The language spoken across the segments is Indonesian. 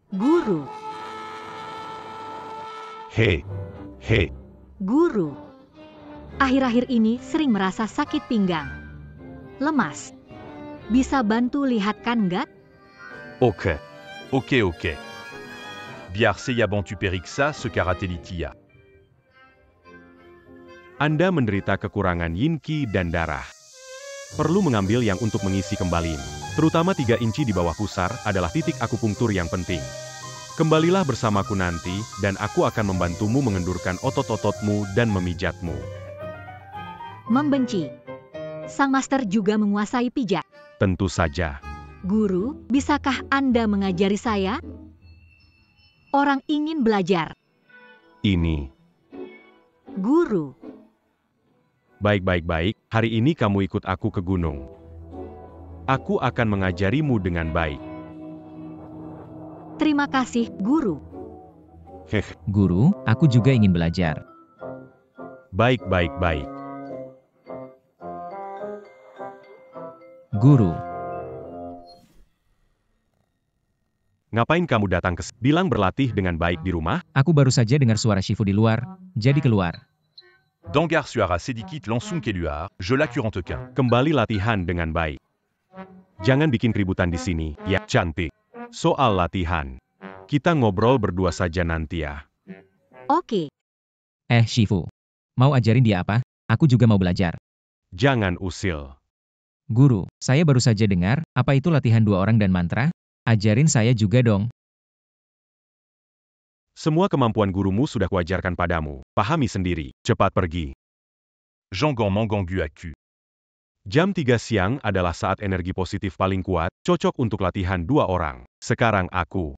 Guru, He. He. guru. Akhir-akhir ini sering merasa sakit pinggang. Lemas. Bisa bantu lihatkan nggak? Ok. Ok, ok. Biarse bon tu periksa se karatelitia. Anda menderita kekurangan yin qi dan darah. Perlu mengambil yang untuk mengisi kembali. Terutama 3 inci di bawah pusar adalah titik akupunktur yang penting. Kembalilah bersamaku nanti, dan aku akan membantumu mengendurkan otot-ototmu dan memijatmu. Membenci. Sang master juga menguasai pijat. Tentu saja. Guru, bisakah Anda mengajari saya? Orang ingin belajar. Ini. Guru, Baik, hari ini kamu ikut aku ke gunung. Aku akan mengajarimu dengan baik. terima kasih, guru. Heh, Guru, aku juga ingin belajar. baik. Guru, Ngapain kamu datang ke sini? Bilang berlatih dengan baik di rumah? aku baru saja dengar suara Shifu di luar, jadi keluar. Dangar suara sedikit langsung keluar, je la curantequin. Kembali latihan dengan baik. Jangan bikin keributan di sini, ya, cantik. Soal latihan. Kita ngobrol berdua saja nanti ya. Oke, Shifu. Mau ajarin dia apa? Aku juga mau belajar. Jangan usil. Guru, saya baru saja dengar, apa itu latihan 2 orang dan mantra? Ajarin saya juga dong. Semua kemampuan gurumu sudah kuajarkan padamu. Pahami sendiri. Cepat pergi. Jangan mengganggu aku. Jam 3 siang adalah saat energi positif paling kuat, cocok untuk latihan 2 orang. Sekarang aku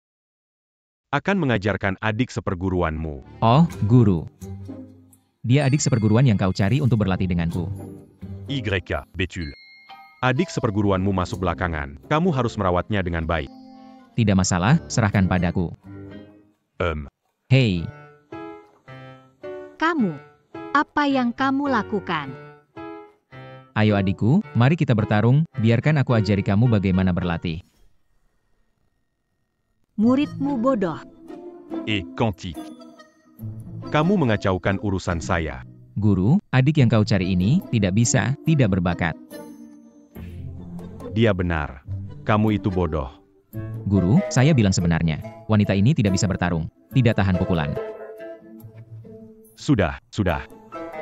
akan mengajarkan adik seperguruanmu. Oh, guru. Dia adik seperguruan yang kau cari untuk berlatih denganku. YK, betul. Adik seperguruanmu masuk belakangan. Kamu harus merawatnya dengan baik. Tidak masalah, serahkan padaku. Hei, kamu. Apa yang kamu lakukan? ayo adikku, mari kita bertarung, biarkan aku ajari kamu bagaimana berlatih. Muridmu bodoh. Quantique. Kamu mengacaukan urusan saya. Guru, adik yang kau cari ini, tidak bisa, tidak berbakat. Dia benar. Kamu itu bodoh. Guru, saya bilang sebenarnya, wanita ini tidak bisa bertarung, tidak tahan pukulan. Sudah.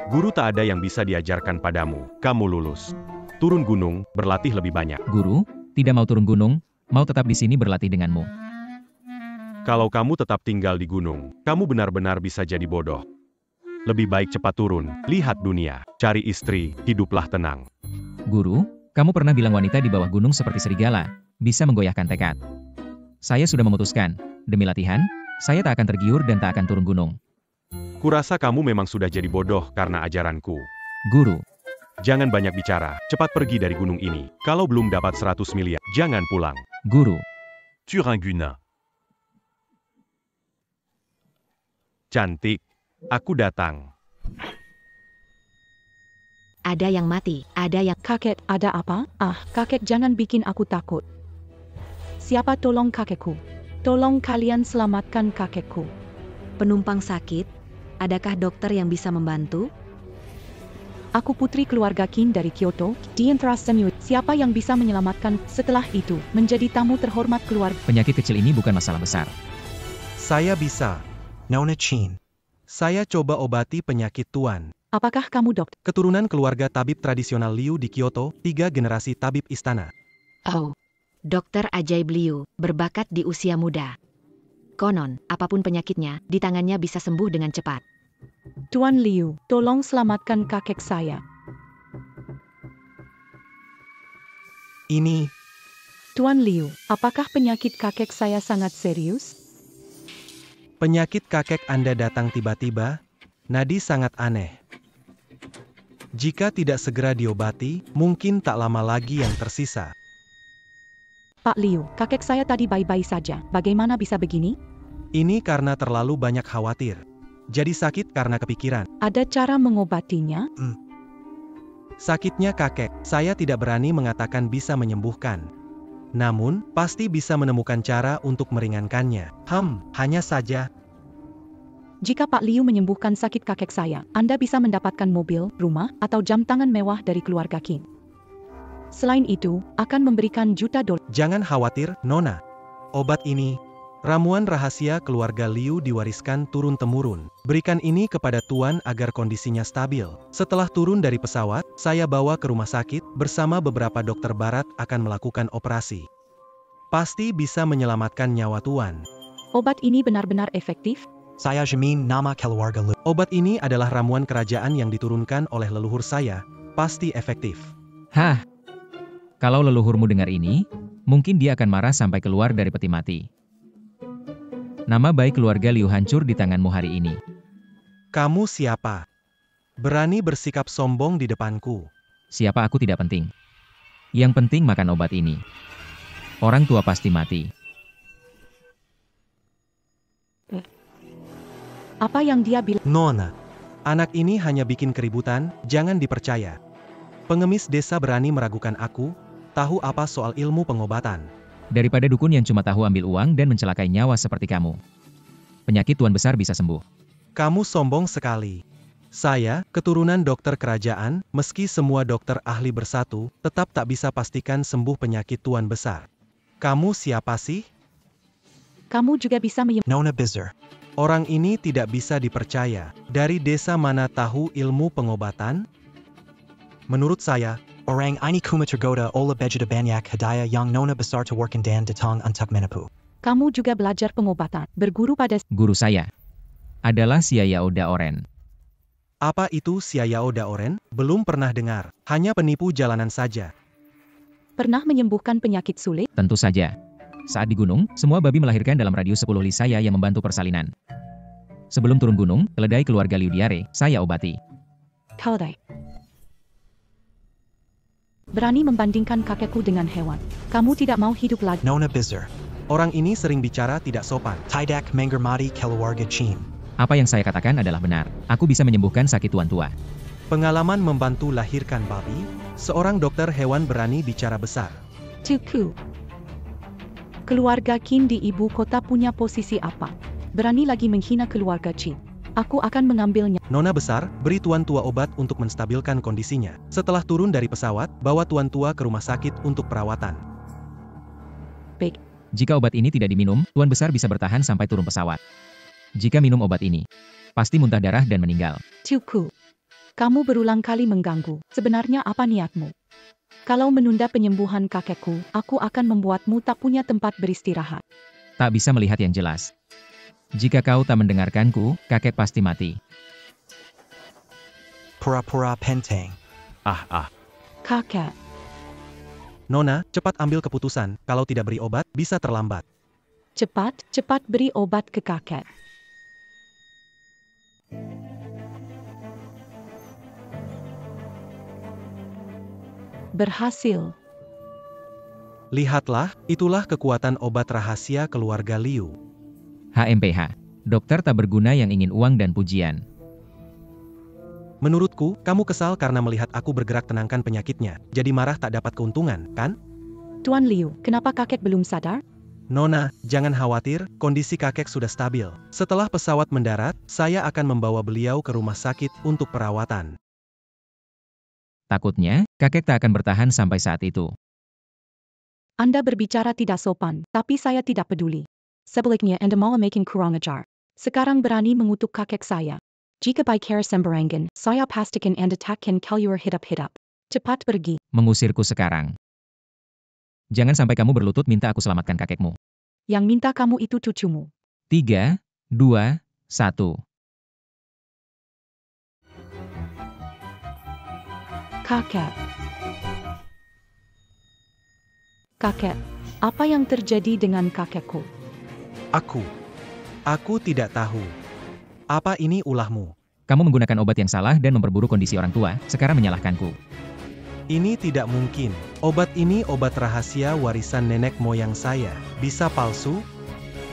Guru tak ada yang bisa diajarkan padamu. Kamu lulus. Turun gunung, berlatih lebih banyak. Guru, tidak mau turun gunung, mau tetap di sini berlatih denganmu. Kalau kamu tetap tinggal di gunung, kamu benar-benar bisa jadi bodoh. Lebih baik cepat turun, lihat dunia, cari istri, hiduplah tenang. Guru, kamu pernah bilang wanita di bawah gunung seperti serigala, bisa menggoyahkan tekad. Saya sudah memutuskan, demi latihan, saya tak akan tergiur dan tak akan turun gunung. Kurasa kamu memang sudah jadi bodoh karena ajaranku. Guru, Jangan banyak bicara, cepat pergi dari gunung ini. Kalau belum dapat 100 miliar, jangan pulang. guru, Turinguna. Cantik. Aku datang. Ada yang mati, ada yang... Kakek, ada apa? Kakek jangan bikin aku takut. Siapa tolong kakekku? Tolong kalian selamatkan kakekku. Penumpang sakit. Adakah dokter yang bisa membantu? Aku putri keluarga Qin dari Kyoto, Dian Trasenu. Siapa yang bisa menyelamatkan? Setelah itu, menjadi tamu terhormat keluarga. penyakit kecil ini bukan masalah besar. Saya bisa. Nona Chin. Saya coba obati penyakit Tuan. Apakah kamu dokter? Keturunan keluarga tabib tradisional Liu di Kyoto, 3 generasi tabib istana. Oh, dokter ajaib Liu, berbakat di usia muda. Konon, apapun penyakitnya, di tangannya bisa sembuh dengan cepat. Tuan Liu, tolong selamatkan kakek saya. Ini, Tuan Liu, apakah penyakit kakek saya sangat serius? penyakit kakek Anda datang tiba-tiba, nadi sangat aneh. Jika tidak segera diobati, mungkin tak lama lagi yang tersisa. Pak Liu, kakek saya tadi baik-baik saja. Bagaimana bisa begini? Ini karena terlalu banyak khawatir. Jadi sakit karena kepikiran. Ada cara mengobatinya? Sakitnya kakek, saya tidak berani mengatakan bisa menyembuhkan. Namun, pasti bisa menemukan cara untuk meringankannya. Hanya saja, Jika Pak Liu menyembuhkan sakit kakek saya, Anda bisa mendapatkan mobil, rumah, atau jam tangan mewah dari keluarga Qin. Selain itu, akan memberikan juta dolar. jangan khawatir, Nona. Obat ini, ramuan rahasia keluarga Liu diwariskan turun-temurun. Berikan ini kepada Tuan agar kondisinya stabil. Setelah turun dari pesawat, saya bawa ke rumah sakit, bersama beberapa dokter barat akan melakukan operasi. Pasti bisa menyelamatkan nyawa Tuan. Obat ini benar-benar efektif? Saya jamin nama keluarga Liu. Obat ini adalah ramuan kerajaan yang diturunkan oleh leluhur saya, pasti efektif. Hah? Kalau leluhurmu dengar ini, mungkin dia akan marah sampai keluar dari peti mati. Nama baik keluarga Liu hancur di tanganmu hari ini. Kamu siapa? Berani bersikap sombong di depanku. Siapa aku tidak penting. Yang penting makan obat ini. Orang tua pasti mati. Apa yang dia bilang? Nona, anak ini hanya bikin keributan, jangan dipercaya. Pengemis desa berani meragukan aku, tahu apa soal ilmu pengobatan. Daripada dukun yang cuma tahu ambil uang dan mencelakai nyawa seperti kamu. Penyakit tuan besar bisa sembuh. Kamu sombong sekali. Saya, keturunan dokter kerajaan, meski semua dokter ahli bersatu, tetap tak bisa pastikan sembuh penyakit tuan besar. Kamu siapa sih? Kamu juga bisa Nona Bizer. Orang ini tidak bisa dipercaya. Dari desa mana tahu ilmu pengobatan? Menurut saya, Orang ini kuma tergoda olah bejada banyak hadaya yang Nona besar tawarkan dan datang untuk menipu. Kamu juga belajar pengobatan, berguru pada Guru saya adalah Xiao Daoren. apa itu Xiao Daoren? Belum pernah dengar, hanya penipu jalanan saja. pernah menyembuhkan penyakit sulit. Tentu saja. Saat di gunung, semua babi melahirkan dalam radius 10 li saya yang membantu persalinan. Sebelum turun gunung, keledai keluarga Liu diare, saya obati. Keledai. Berani membandingkan kakekku dengan hewan. Kamu tidak mau hidup lagi. Nona Bizer. Orang ini sering bicara tidak sopan. Tidak mengermati keluarga Qin. Apa yang saya katakan adalah benar. Aku bisa menyembuhkan sakit tuan tua. Pengalaman membantu lahirkan babi, seorang dokter hewan berani bicara besar. Tuku. Keluarga Qin di ibu kota punya posisi apa? Berani lagi menghina keluarga Qin. Aku akan mengambilnya. Nona besar, beri tuan tua obat untuk menstabilkan kondisinya. Setelah turun dari pesawat, bawa tuan tua ke rumah sakit untuk perawatan. Baik. Jika obat ini tidak diminum, tuan besar bisa bertahan sampai turun pesawat. Jika minum obat ini, pasti muntah darah dan meninggal. Tuku. Kamu berulang kali mengganggu. Sebenarnya apa niatmu? Kalau menunda penyembuhan kakekku, aku akan membuatmu tak punya tempat beristirahat. Tak bisa melihat yang jelas. Jika kau tak mendengarkanku, kakek pasti mati. Pura-pura penteng. Kakek. Nona, cepat ambil keputusan, kalau tidak beri obat, bisa terlambat. Cepat beri obat ke kakek. Berhasil. Lihatlah, itulah kekuatan obat rahasia keluarga Liu. HMPH. Dokter tak berguna yang ingin uang dan pujian. Menurutku, kamu kesal karena melihat aku bergerak tenangkan penyakitnya, jadi marah tak dapat keuntungan, kan? Tuan Liu, kenapa kakek belum sadar? Nona, jangan khawatir, kondisi kakek sudah stabil. Setelah pesawat mendarat, saya akan membawa beliau ke rumah sakit untuk perawatan. Takutnya, kakek tak akan bertahan sampai saat itu. Anda berbicara tidak sopan, tapi saya tidak peduli. Sebaliknya Anda malah makin kurang ajar. Sekarang berani mengutuk kakek saya. Jika baik cara sembarangan, saya pastikan Anda takkan keluar hidup-hidup. Cepat pergi. Mengusirku sekarang. Jangan sampai kamu berlutut minta aku selamatkan kakekmu. Yang minta kamu itu cucumu. 3, 2, 1. Kakek. Kakek, apa yang terjadi dengan kakekku? Aku tidak tahu. Apa ini ulahmu? Kamu menggunakan obat yang salah dan memperburuk kondisi orang tua, sekarang menyalahkanku. Ini tidak mungkin. Obat ini obat rahasia warisan nenek moyang saya. Bisa palsu?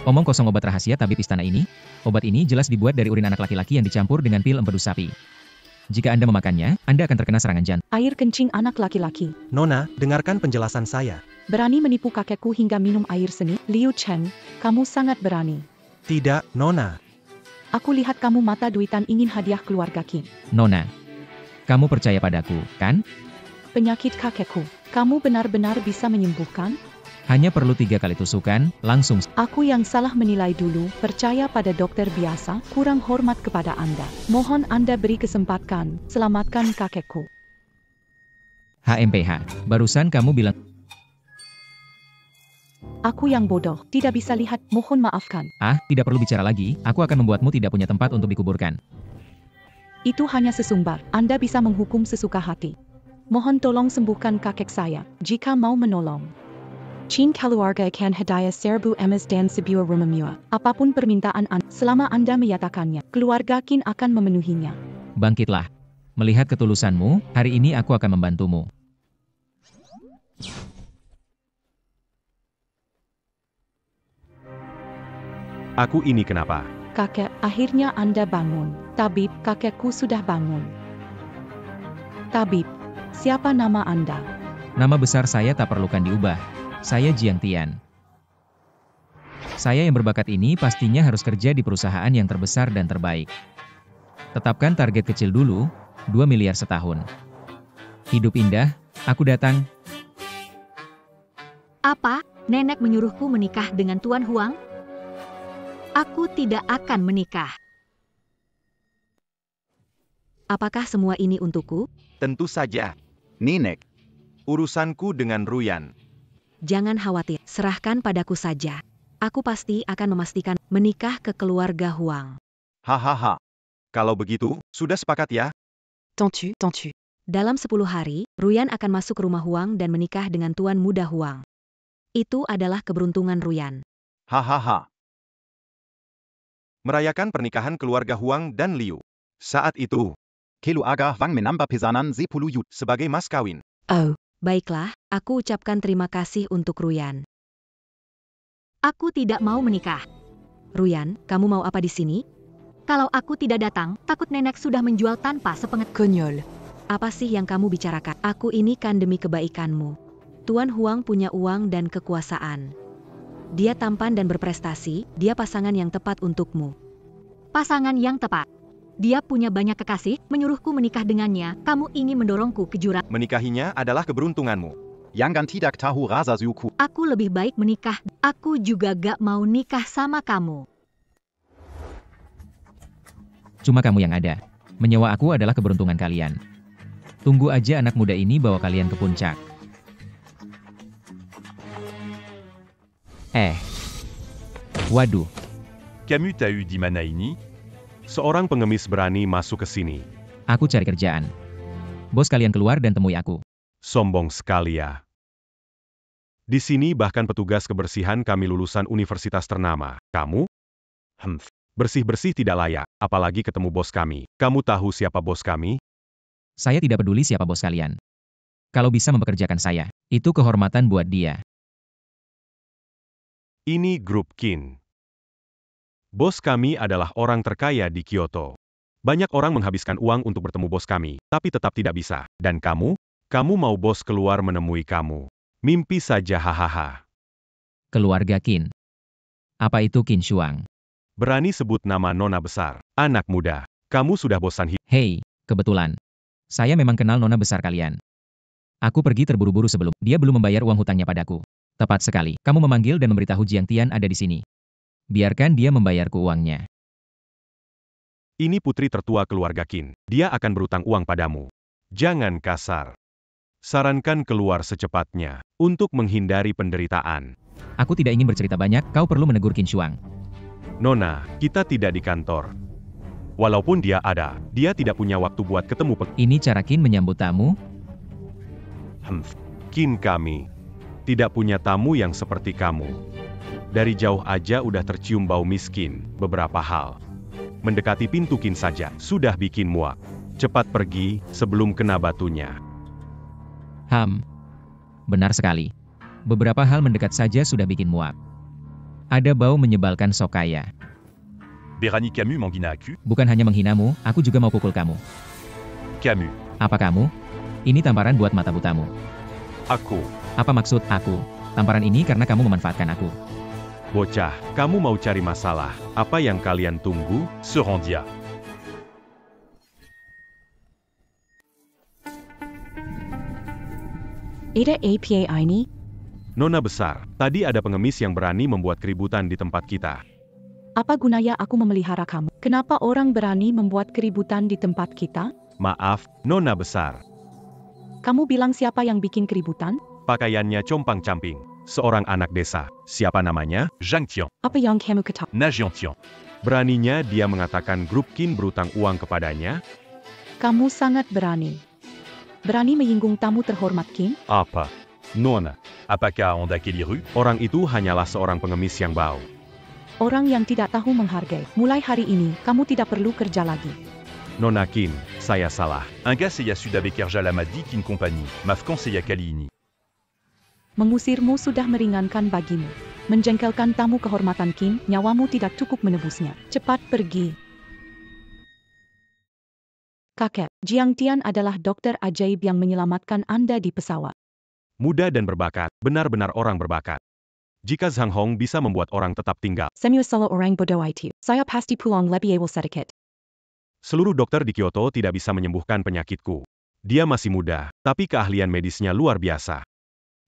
Omong kosong obat rahasia tabib istana ini? Obat ini jelas dibuat dari urin anak laki-laki yang dicampur dengan pil empedu sapi. Jika Anda memakannya, Anda akan terkena serangan jantung. Air kencing anak laki-laki. Nona, dengarkan penjelasan saya. Berani menipu kakekku hingga minum air seni? Liu Chen, kamu sangat berani. Tidak, Nona. Aku lihat kamu mata duitan ingin hadiah keluarga Qin. Nona, kamu percaya padaku, kan? Penyakit kakekku, kamu benar-benar bisa menyembuhkan? Hanya perlu 3 kali tusukan, langsung. Aku yang salah menilai dulu, percaya pada dokter biasa, kurang hormat kepada Anda. Mohon Anda beri kesempatan, selamatkan kakekku. HMPH, barusan kamu bilang. Aku yang bodoh, tidak bisa lihat, mohon maafkan. Tidak perlu bicara lagi, aku akan membuatmu tidak punya tempat untuk dikuburkan. Itu hanya sesumbar, Anda bisa menghukum sesuka hati. Mohon tolong sembuhkan kakek saya, jika mau menolong. Qin keluarga akan hadiah 1000 emas dan sebuah rumah mewah. Apapun permintaan Anda, selama Anda menyatakannya, keluarga Qin akan memenuhinya. Bangkitlah. Melihat ketulusanmu, hari ini aku akan membantumu. Aku ini kenapa? Kakek, akhirnya Anda bangun. Tabib, kakekku sudah bangun. Tabib, siapa nama Anda? Nama besar saya tak perlukan diubah. Saya Jiang Tian. Saya yang berbakat ini pastinya harus kerja di perusahaan yang terbesar dan terbaik. Tetapkan target kecil dulu, 2 miliar setahun. Hidup indah, aku datang. Apa? Nenek menyuruhku menikah dengan Tuan Huang? Aku tidak akan menikah. Apakah semua ini untukku? Tentu saja. Nenek, urusanku dengan Ruyan. Jangan khawatir, serahkan padaku saja. Aku pasti akan memastikan menikah ke keluarga Huang. Hahaha. Kalau begitu, sudah sepakat ya? Tentu. Dalam 10 hari, Ruyan akan masuk rumah Huang dan menikah dengan Tuan Muda Huang. Itu adalah keberuntungan Ruyan. Hahaha. Merayakan pernikahan keluarga Huang dan Liu. Saat itu, Keluarga Wang menambah pesanan 10 yuan sebagai mas kawin. Oh, Baiklah, aku ucapkan terima kasih untuk Ruyan. Aku tidak mau menikah. Ruyan, kamu mau apa di sini? Kalau aku tidak datang, takut nenek sudah menjual tanpa sepengetahuan. konyol. Apa sih yang kamu bicarakan? Aku ini kan demi kebaikanmu. Tuan Huang punya uang dan kekuasaan. Dia tampan dan berprestasi, dia pasangan yang tepat untukmu. Pasangan yang tepat? Dia punya banyak kekasih, menyuruhku menikah dengannya, kamu ingin mendorongku ke jurang. Menikahinya adalah keberuntunganmu. Jangan tidak tahu rasa syukur. Aku lebih baik menikah, aku juga gak mau nikah sama kamu. Cuma kamu yang ada. Menyewa aku adalah keberuntungan kalian. Tunggu aja anak muda ini bawa kalian ke puncak. Waduh. Camus t'a eu di mana ini? Seorang pengemis berani masuk ke sini. Aku cari kerjaan. Bos kalian keluar dan temui aku. Sombong sekali ya. Di sini bahkan petugas kebersihan kami lulusan universitas ternama. Kamu? Bersih-bersih tidak layak, apalagi ketemu bos kami. Kamu tahu siapa bos kami? Saya tidak peduli siapa bos kalian. Kalau bisa mempekerjakan saya, itu kehormatan buat dia. Ini grup Qin. Bos kami adalah orang terkaya di Kyoto. Banyak orang menghabiskan uang untuk bertemu bos kami, tapi tetap tidak bisa. Dan kamu? Kamu mau bos keluar menemui kamu. Mimpi saja hahaha. Keluarga Qin. Apa itu Qin Shuang? Berani sebut nama nona besar. Anak muda, kamu sudah bosan hidup. Hei, kebetulan. Saya memang kenal nona besar kalian. Aku pergi terburu-buru sebelum dia belum membayar uang hutangnya padaku. Tepat sekali, kamu memanggil dan memberitahu Jiang Tian ada di sini. Biarkan dia membayarku uangnya. Ini putri tertua keluarga Qin. Dia akan berutang uang padamu. Jangan kasar. Sarankan keluar secepatnya, untuk menghindari penderitaan. Aku tidak ingin bercerita banyak, kau perlu menegur Qin Shuang. Nona, kita tidak di kantor. Walaupun dia ada, dia tidak punya waktu buat ketemu Ini cara Qin menyambut tamu? Qin kami tidak punya tamu yang seperti kamu. Dari jauh aja udah tercium bau miskin, beberapa hal. Mendekati pintu Qin saja, sudah bikin muak. Cepat pergi, sebelum kena batunya. Benar sekali. Beberapa hal mendekat saja sudah bikin muak. Ada bau menyebalkan Sokaya. Berani Camus menghina aku? Bukan hanya menghinamu, aku juga mau pukul kamu. Camus. Apa kamu? Ini tamparan buat mata butamu. Aku. Apa maksud aku? Tamparan ini karena kamu memanfaatkan aku. Bocah, kamu mau cari masalah. Apa yang kalian tunggu? Serondia. Ada apa ini? Nona besar, tadi ada pengemis yang berani membuat keributan di tempat kita. Apa gunanya aku memelihara kamu? Kenapa orang berani membuat keributan di tempat kita? Maaf, Nona besar. Kamu bilang siapa yang bikin keributan? Pakaiannya compang-camping. Seorang anak desa. Siapa namanya? Zhang Tian. Apa yang kamu ketahui? Na Jiantian. Beraninya dia mengatakan grup Qin berutang uang kepadanya. Kamu sangat berani. Berani menyinggung tamu terhormat Qin? Apa? Nona. Apakah Anda keliru? Orang itu hanyalah seorang pengemis yang bau. Orang yang tidak tahu menghargai. Mulai hari ini, kamu tidak perlu kerja lagi. Nona Qin, saya salah. Un gars c'est Yasuda Bekerja Lamadi Kin Compagnie. Mafkan c'est Yakali ini. Mengusirmu sudah meringankan bagimu. Menjengkelkan tamu kehormatan Qin, nyawamu tidak cukup menebusnya. Cepat pergi. Kakek, Jiang Tian adalah dokter ajaib yang menyelamatkan Anda di pesawat. Muda dan berbakat, benar-benar orang berbakat. Jika Zhang Hong bisa membuat orang tetap tinggal, Semua salah orang bodoh itu. Saya pasti pulang lebih awal sedikit. seluruh dokter di Kyoto tidak bisa menyembuhkan penyakitku. Dia masih muda, tapi keahlian medisnya luar biasa.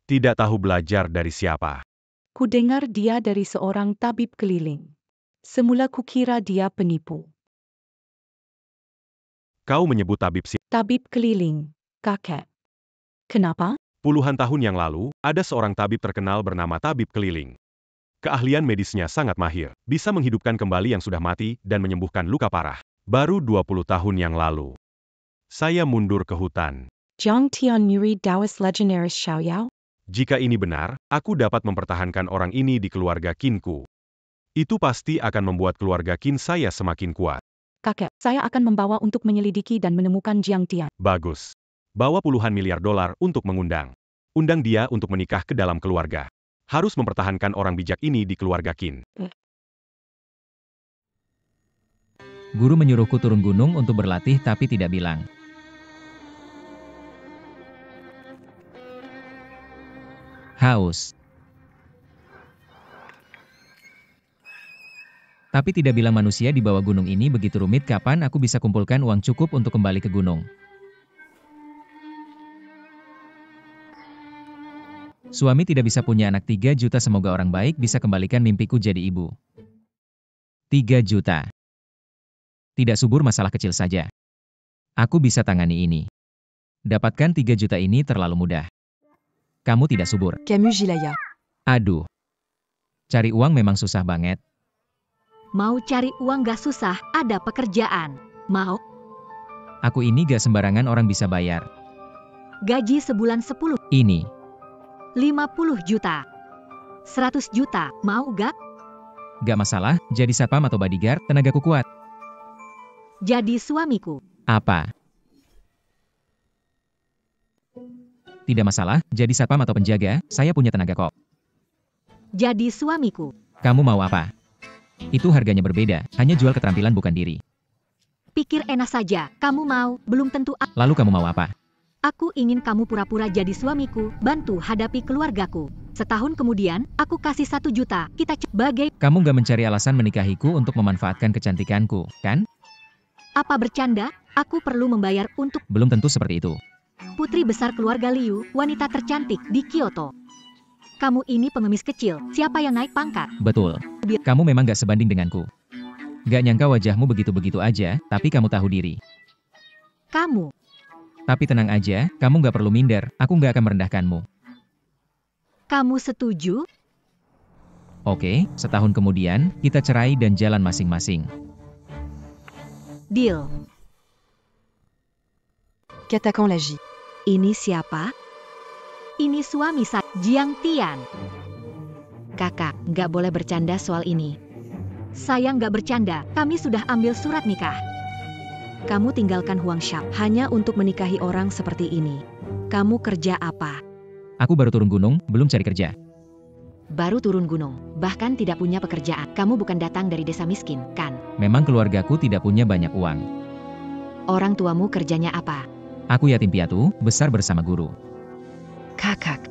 Tidak tahu belajar dari siapa. Ku dengar dia dari seorang tabib keliling. Semula kukira dia penipu. Kau menyebut tabib Tabib keliling, kakek. Kenapa? Puluhan tahun yang lalu, ada seorang tabib terkenal bernama tabib keliling. Keahlian medisnya sangat mahir, bisa menghidupkan kembali yang sudah mati dan menyembuhkan luka parah. Baru 20 tahun yang lalu. Saya mundur ke hutan. Jiang Tian Muri Daoist Legendaris Xiaoyao? Jika ini benar, aku dapat mempertahankan orang ini di keluarga Qinku. Itu pasti akan membuat keluarga Qin saya semakin kuat. Kakek, saya akan membawa untuk menyelidiki dan menemukan Jiang Tian. Bagus. Bawa puluhan miliar dolar untuk mengundang. Undang dia untuk menikah ke dalam keluarga. Harus mempertahankan orang bijak ini di keluarga Qin. Guru menyuruhku turun gunung untuk berlatih tapi tidak bilang. Haus. Tapi tidak bilang manusia di bawah gunung ini begitu rumit kapan aku bisa kumpulkan uang cukup untuk kembali ke gunung. Suami tidak bisa punya anak 3 juta semoga orang baik bisa kembalikan mimpiku jadi ibu. 3 juta. Tidak subur masalah kecil saja. Aku bisa tangani ini. Dapatkan 3 juta ini terlalu mudah. Kamu tidak subur. Kamu Jilaya. Aduh. Cari uang memang susah banget. Mau cari uang gak susah, ada pekerjaan. Mau? Aku ini gak sembarangan orang bisa bayar. Gaji sebulan 10, Ini. 50 juta. 100 juta, mau gak? Gak masalah, jadi satpam atau bodyguard, tenagaku kuat. Jadi suamiku. Apa? Tidak masalah, jadi satpam atau penjaga, saya punya tenaga kok. Jadi suamiku. Kamu mau apa? Itu harganya berbeda, hanya jual keterampilan bukan diri. Pikir enak saja, kamu mau, belum tentu Lalu kamu mau apa? aku ingin kamu pura-pura jadi suamiku, bantu hadapi keluargaku. Setahun kemudian, aku kasih 1 juta, kita bagai Kamu gak mencari alasan menikahiku untuk memanfaatkan kecantikanku, kan? apa bercanda, aku perlu membayar untuk Belum tentu seperti itu. putri besar keluarga Liu, wanita tercantik di Kyoto. Kamu ini pengemis kecil, siapa yang naik pangkat? Betul. Kamu memang gak sebanding denganku. Gak nyangka wajahmu begitu-begitu aja, tapi kamu tahu diri. Kamu, Tapi tenang aja, kamu gak perlu minder, aku gak akan merendahkanmu. kamu setuju? Oke, setahun kemudian, kita cerai dan jalan masing-masing. Deal. Qu'attaquons la J. Ini siapa? Ini suami saya, Jiang Tian. Kakak, nggak boleh bercanda soal ini. Saya nggak bercanda, kami sudah ambil surat nikah. Kamu tinggalkan Huang Shao hanya untuk menikahi orang seperti ini. Kamu kerja apa? Aku baru turun gunung, belum cari kerja. Baru turun gunung, bahkan tidak punya pekerjaan. Kamu bukan datang dari desa miskin, kan? Memang keluargaku tidak punya banyak uang. Orang tuamu kerjanya apa? Aku yatim piatu, besar bersama guru. Kakak,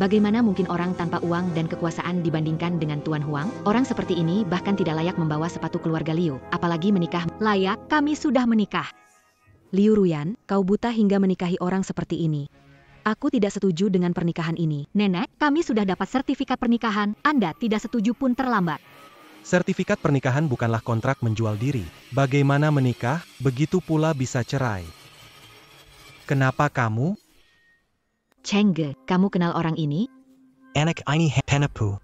Bagaimana mungkin orang tanpa uang dan kekuasaan dibandingkan dengan Tuan Huang? Orang seperti ini bahkan tidak layak membawa sepatu keluarga Liu, apalagi menikah. Layak, kami sudah menikah. Liu Ruyan, kau buta hingga menikahi orang seperti ini. Aku tidak setuju dengan pernikahan ini. Nenek, kami sudah dapat sertifikat pernikahan. Anda tidak setuju pun terlambat. Sertifikat pernikahan bukanlah kontrak menjual diri. Bagaimana menikah, begitu pula bisa cerai. Kenapa kamu? Chengge, kamu kenal orang ini? Anak ini penepu.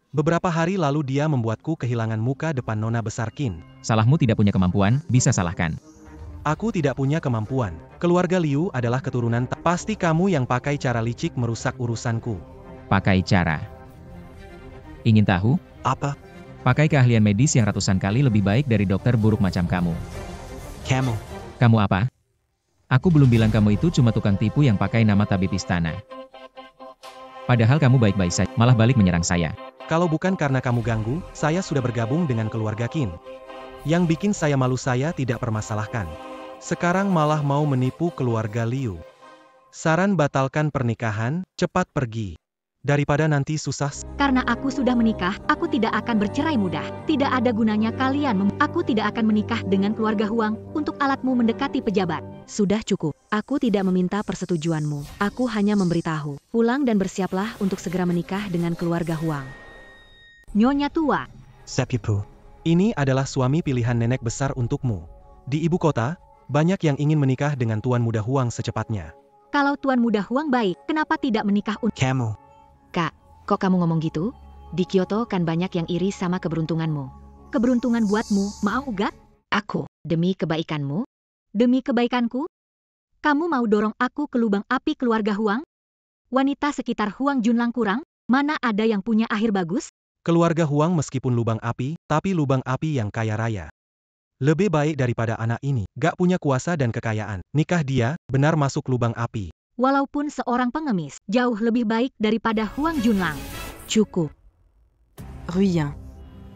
Beberapa hari lalu dia membuatku kehilangan muka depan Nona besar Qin. Salahmu tidak punya kemampuan, bisa salahkan. Aku tidak punya kemampuan. Keluarga Liu adalah keturunan pasti kamu yang pakai cara licik merusak urusanku. Pakai cara. Ingin tahu? Apa? Pakai keahlian medis yang ratusan kali lebih baik dari dokter buruk macam kamu. Kamu. Kamu apa? Aku belum bilang kamu itu cuma tukang tipu yang pakai nama tabib istana. Padahal kamu baik-baik saja, malah balik menyerang saya. Kalau bukan karena kamu ganggu, saya sudah bergabung dengan keluarga Qin. Yang bikin saya malu saya tidak permasalahkan. Sekarang malah mau menipu keluarga Liu. Saran batalkan pernikahan, cepat pergi. Daripada nanti susah. Karena aku sudah menikah, aku tidak akan bercerai mudah. Tidak ada gunanya kalian Aku tidak akan menikah dengan keluarga Huang untuk alatmu mendekati pejabat. Sudah cukup. Aku tidak meminta persetujuanmu. Aku hanya memberitahu. Pulang dan bersiaplah untuk segera menikah dengan keluarga Huang. Nyonya tua. Sepupu. Ini adalah suami pilihan nenek besar untukmu. Di ibu kota, banyak yang ingin menikah dengan Tuan Muda Huang secepatnya. Kalau Tuan Muda Huang baik, kenapa tidak menikah Kamu. Kak, kok kamu ngomong gitu? Di Kyoto kan banyak yang iri sama keberuntunganmu. Keberuntungan buatmu, mau gak? Aku, demi kebaikanmu? Demi kebaikanku? Kamu mau dorong aku ke lubang api keluarga Huang? Wanita sekitar Huang Junlang kurang? Mana ada yang punya akhir bagus? Keluarga Huang meskipun lubang api, tapi lubang api yang kaya raya. Lebih baik daripada anak ini, gak punya kuasa dan kekayaan. Nikah dia, benar masuk lubang api. Walaupun seorang pengemis, jauh lebih baik daripada Huang Junlang. Cukup. Ruyan.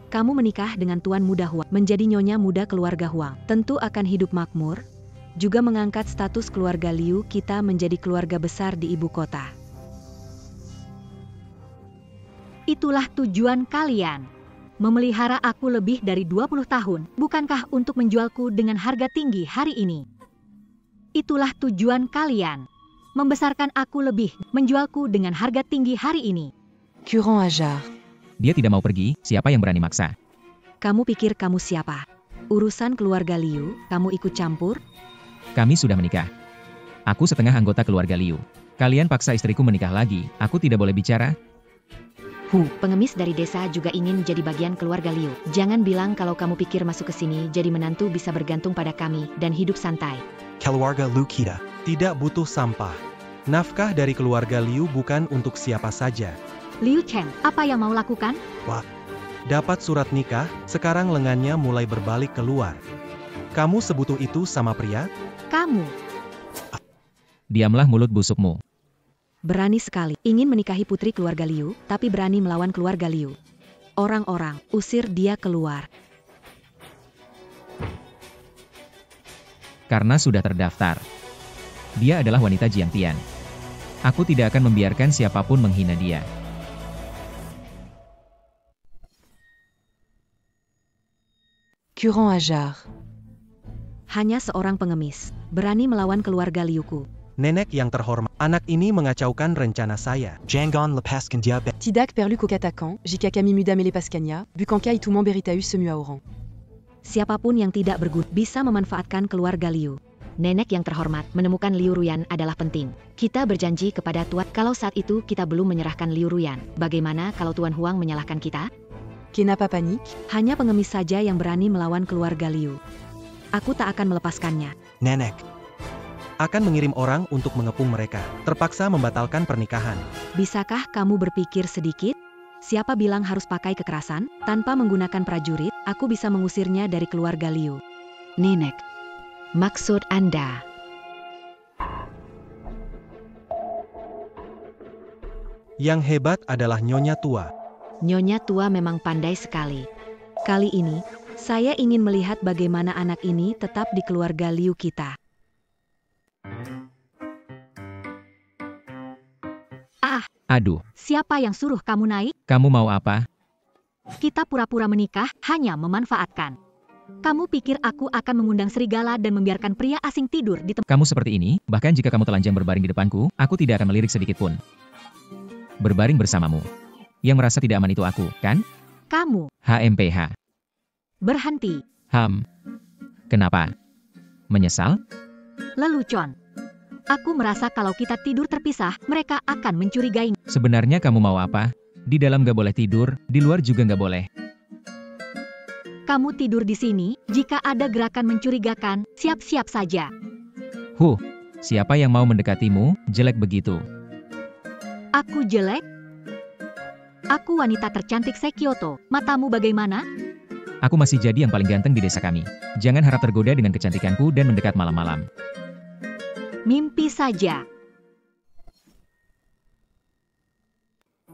Kamu menikah dengan Tuan Muda Huang, menjadi nyonya muda keluarga Huang. Tentu akan hidup makmur, juga mengangkat status keluarga Liu kita menjadi keluarga besar di ibu kota. Itulah tujuan kalian. Memelihara aku lebih dari 20 tahun, bukankah untuk menjualku dengan harga tinggi hari ini? Itulah tujuan kalian. Membesarkan aku lebih, menjualku dengan harga tinggi hari ini. Curant Ajar. Dia tidak mau pergi, siapa yang berani maksa? Kamu pikir kamu siapa? Urusan keluarga Liu, kamu ikut campur? Kami sudah menikah. Aku setengah anggota keluarga Liu. Kalian paksa istriku menikah lagi, aku tidak boleh bicara? Pengemis dari desa juga ingin jadi bagian keluarga Liu. Jangan bilang kalau kamu pikir masuk ke sini jadi menantu bisa bergantung pada kami dan hidup santai. Keluarga Liu kita. Tidak butuh sampah. Nafkah dari keluarga Liu bukan untuk siapa saja. Liu Chen, apa yang mau lakukan? Wah. Dapat surat nikah, sekarang lengannya mulai berbalik keluar. Kamu sebutuh itu sama pria? Kamu. Diamlah mulut busukmu. Berani sekali, ingin menikahi putri keluarga Liu, tapi berani melawan keluarga Liu. Orang-orang, usir dia keluar. Karena sudah terdaftar. Dia adalah wanita Jiang Tian. Aku tidak akan membiarkan siapapun menghina dia. Curant Ajar. Hanya seorang pengemis, berani melawan keluarga Liuku. Nenek yang terhormat, anak ini mengacaukan rencana saya. Jangan lepaskan dia. Tidak perlu kukatakan, jika kami muda melepaskannya, bukankah itu memberitahu semua orang. Siapapun yang tidak berguna bisa memanfaatkan keluarga Liu. Nenek yang terhormat, menemukan Liu Ruyan adalah penting. Kita berjanji kepada Tuan, kalau saat itu kita belum menyerahkan Liu Ruyan, bagaimana kalau Tuan Huang menyalahkan kita? Kenapa panik? Hanya pengemis saja yang berani melawan keluarga Liu. Aku tak akan melepaskannya. Nenek. Akan mengirim orang untuk mengepung mereka. Terpaksa membatalkan pernikahan. Bisakah kamu berpikir sedikit? Siapa bilang harus pakai kekerasan? Tanpa menggunakan prajurit, aku bisa mengusirnya dari keluarga Liu. Nenek. Maksud Anda? Yang hebat adalah Nyonya Tua. Nyonya Tua memang pandai sekali. Kali ini, saya ingin melihat bagaimana anak ini tetap di keluarga Liu kita. Aduh, Siapa yang suruh kamu naik? kamu mau apa? Kita pura-pura menikah hanya memanfaatkan. Kamu pikir aku akan mengundang serigala dan membiarkan pria asing tidur di tempat? Kamu seperti ini, bahkan jika kamu telanjang berbaring di depanku, aku tidak akan melirik sedikit pun. Berbaring bersamamu. Yang merasa tidak aman itu aku, kan? Kamu HMPH. berhenti, Kenapa? Menyesal? lelucon. Aku merasa kalau kita tidur terpisah, mereka akan mencurigai. Sebenarnya kamu mau apa? Di dalam gak boleh tidur, di luar juga gak boleh. Kamu tidur di sini, jika ada gerakan mencurigakan, siap-siap saja. Siapa yang mau mendekatimu, jelek begitu. Aku jelek? Aku wanita tercantik se-Kyoto, matamu bagaimana? Aku masih jadi yang paling ganteng di desa kami. Jangan harap tergoda dengan kecantikanku dan mendekat malam-malam. Mimpi saja.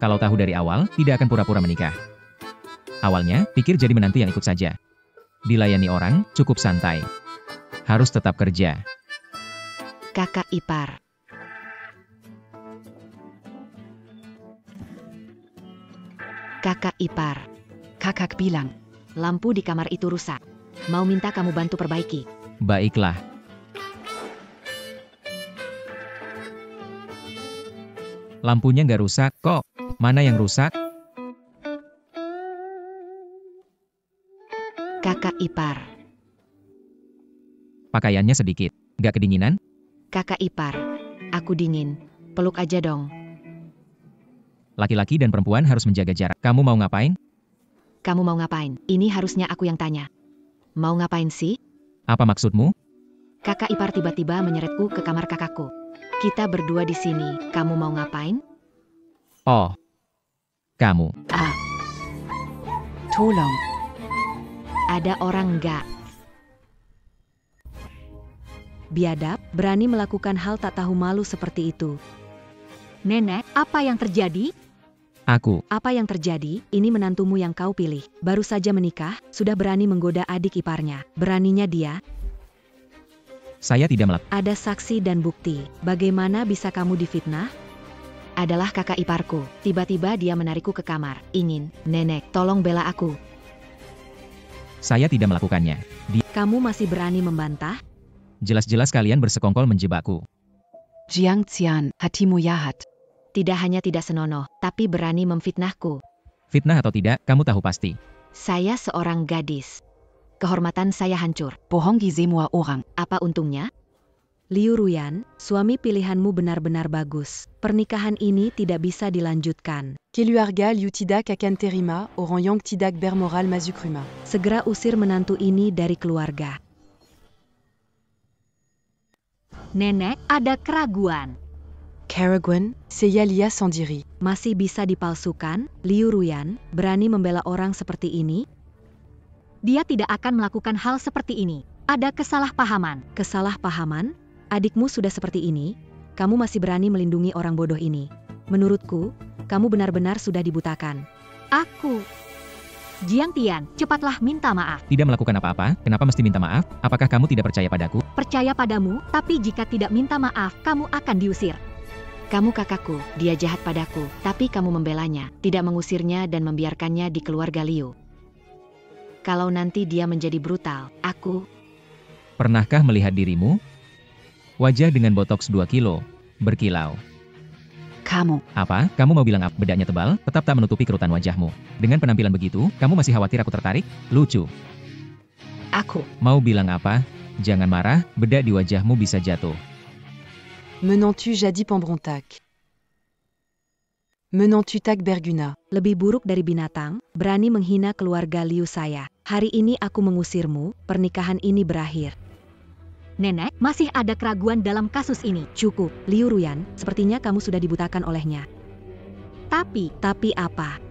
Kalau tahu dari awal, tidak akan pura-pura menikah. Awalnya, pikir jadi menantu yang ikut saja. Dilayani orang, cukup santai. Harus tetap kerja. Kakak ipar. Kakak ipar. Kakak bilang, Lampu di kamar itu rusak. Mau minta kamu bantu perbaiki. Baiklah. Lampunya nggak rusak kok. Mana yang rusak? Kakak ipar. Pakaiannya sedikit. Nggak kedinginan? Kakak ipar. Aku dingin. Peluk aja dong. Laki-laki dan perempuan harus menjaga jarak. Kamu mau ngapain? Kamu mau ngapain? Ini harusnya aku yang tanya. Mau ngapain sih? Apa maksudmu? Kakak ipar tiba-tiba menyeretku ke kamar kakakku. Kita berdua di sini. Kamu mau ngapain? Oh. Kamu. tolong. Ada orang nggak? Biadab, berani melakukan hal tak tahu malu seperti itu. Nenek, apa yang terjadi? Aku. Apa yang terjadi? Ini menantumu yang kau pilih. Baru saja menikah, sudah berani menggoda adik iparnya. Beraninya dia. Saya tidak melakukan. Ada saksi dan bukti. Bagaimana bisa kamu difitnah? Adalah kakak iparku. Tiba-tiba dia menarikku ke kamar. Ingin, nenek, tolong bela aku. Saya tidak melakukannya. Kamu masih berani membantah? Jelas-jelas kalian bersekongkol menjebakku. Jiang Xian, hatimu jahat. Tidak hanya tidak senonoh, tapi berani memfitnahku. Fitnah atau tidak, kamu tahu pasti. Saya seorang gadis. Kehormatan saya hancur. Bohongi semua orang. Apa untungnya? Liu Ruyan, suami pilihanmu benar-benar bagus. Pernikahan ini tidak bisa dilanjutkan. Keluarga Liu tidak akan terima orang yang tidak bermoral masuk rumah. Segera usir menantu ini dari keluarga. Nenek, ada keraguan. Keraguan, saya Lia sendiri. Masih bisa dipalsukan? Liu Ruyan, berani membela orang seperti ini? Dia tidak akan melakukan hal seperti ini. Ada kesalahpahaman. Kesalahpahaman? Adikmu sudah seperti ini, kamu masih berani melindungi orang bodoh ini. Menurutku, kamu benar-benar sudah dibutakan. Aku. Jiang Tian, cepatlah minta maaf. Tidak melakukan apa-apa, kenapa mesti minta maaf? Apakah kamu tidak percaya padaku? Percaya padamu, tapi jika tidak minta maaf, kamu akan diusir. Kamu kakakku, dia jahat padaku, tapi kamu membelanya, tidak mengusirnya dan membiarkannya di keluarga Liu. Kalau nanti dia menjadi brutal, aku... Pernahkah melihat dirimu? Wajah dengan botoks 2 kilo, berkilau. Kamu. Apa? Kamu mau bilang apa? Bedanya tebal, tetap tak menutupi kerutan wajahmu. Dengan penampilan begitu, kamu masih khawatir aku tertarik? Lucu. Aku. Mau bilang apa? Jangan marah, bedak di wajahmu bisa jatuh. Menantu jadi pemberontak. Menantu tak berguna. Lebih buruk dari binatang, berani menghina keluarga Liu saya. Hari ini aku mengusirmu, pernikahan ini berakhir. Nenek, masih ada keraguan dalam kasus ini. Cukup, Liu Ruyan, sepertinya kamu sudah dibutakan olehnya. Tapi apa?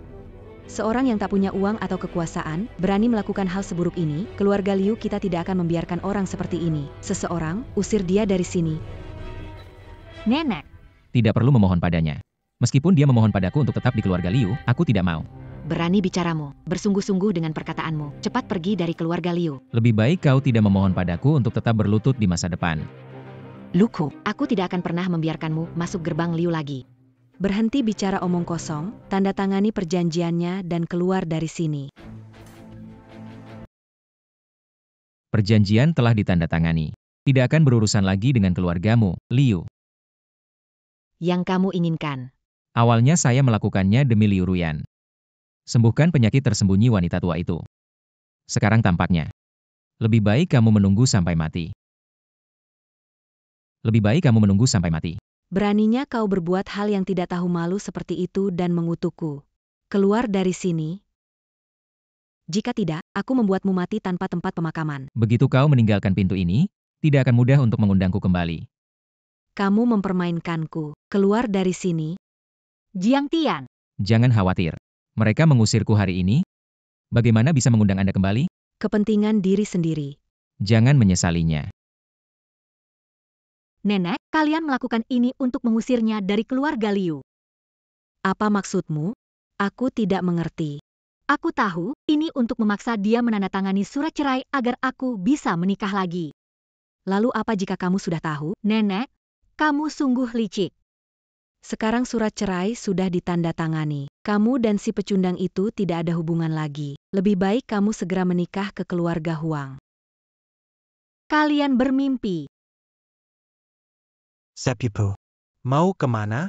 Seorang yang tak punya uang atau kekuasaan, berani melakukan hal seburuk ini, keluarga Liu kita tidak akan membiarkan orang seperti ini. Seseorang, usir dia dari sini. Nenek. Tidak perlu memohon padanya. Meskipun dia memohon padaku untuk tetap di keluarga Liu, aku tidak mau. Berani bicaramu, bersungguh-sungguh dengan perkataanmu, cepat pergi dari keluarga Liu. Lebih baik kau tidak memohon padaku untuk tetap berlutut di masa depan. Luko. Aku tidak akan pernah membiarkanmu masuk gerbang Liu lagi. Berhenti bicara omong kosong, tanda tangani perjanjiannya dan keluar dari sini. Perjanjian telah ditandatangani. Tidak akan berurusan lagi dengan keluargamu, Liu. Yang kamu inginkan. Awalnya saya melakukannya demi Liu Ruyan. Sembuhkan penyakit tersembunyi wanita tua itu. Sekarang tampaknya. Lebih baik kamu menunggu sampai mati. Lebih baik kamu menunggu sampai mati. Beraninya kau berbuat hal yang tidak tahu malu seperti itu dan mengutukku. Keluar dari sini. Jika tidak, aku membuatmu mati tanpa tempat pemakaman. Begitu kau meninggalkan pintu ini, tidak akan mudah untuk mengundangku kembali. Kamu mempermainkanku. Keluar dari sini. Jiang Tian. Jangan khawatir. Mereka mengusirku hari ini. Bagaimana bisa mengundang Anda kembali? Kepentingan diri sendiri. Jangan menyesalinya. Nenek, kalian melakukan ini untuk mengusirnya dari keluarga Liu. Apa maksudmu? Aku tidak mengerti. Aku tahu, ini untuk memaksa dia menandatangani surat cerai agar aku bisa menikah lagi. Lalu apa jika kamu sudah tahu? Nenek, kamu sungguh licik. Sekarang surat cerai sudah ditandatangani. Kamu dan si pecundang itu tidak ada hubungan lagi. Lebih baik kamu segera menikah ke keluarga Huang. Kalian bermimpi. Sepupu. Mau kemana?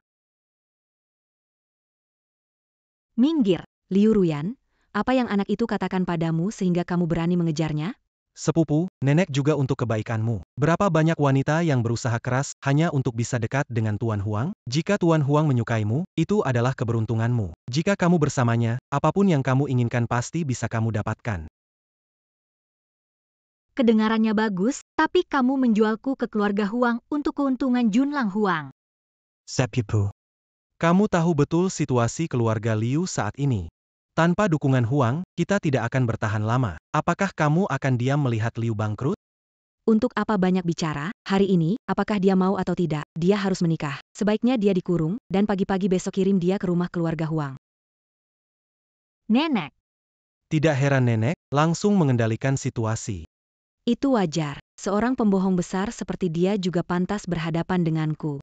Minggir. Liu Ruyan, apa yang anak itu katakan padamu sehingga kamu berani mengejarnya? Sepupu, nenek juga untuk kebaikanmu. Berapa banyak wanita yang berusaha keras hanya untuk bisa dekat dengan Tuan Huang? Jika Tuan Huang menyukaimu, itu adalah keberuntunganmu. Jika kamu bersamanya, apapun yang kamu inginkan pasti bisa kamu dapatkan. Kedengarannya bagus, tapi kamu menjualku ke keluarga Huang untuk keuntungan Junlang Huang. Sepupu. Kamu tahu betul situasi keluarga Liu saat ini. Tanpa dukungan Huang, kita tidak akan bertahan lama. Apakah kamu akan diam melihat Liu bangkrut? Untuk apa banyak bicara? Hari ini, apakah dia mau atau tidak, dia harus menikah. Sebaiknya dia dikurung, dan pagi-pagi besok kirim dia ke rumah keluarga Huang. Nenek. Tidak heran nenek, langsung mengendalikan situasi. Itu wajar, seorang pembohong besar seperti dia juga pantas berhadapan denganku.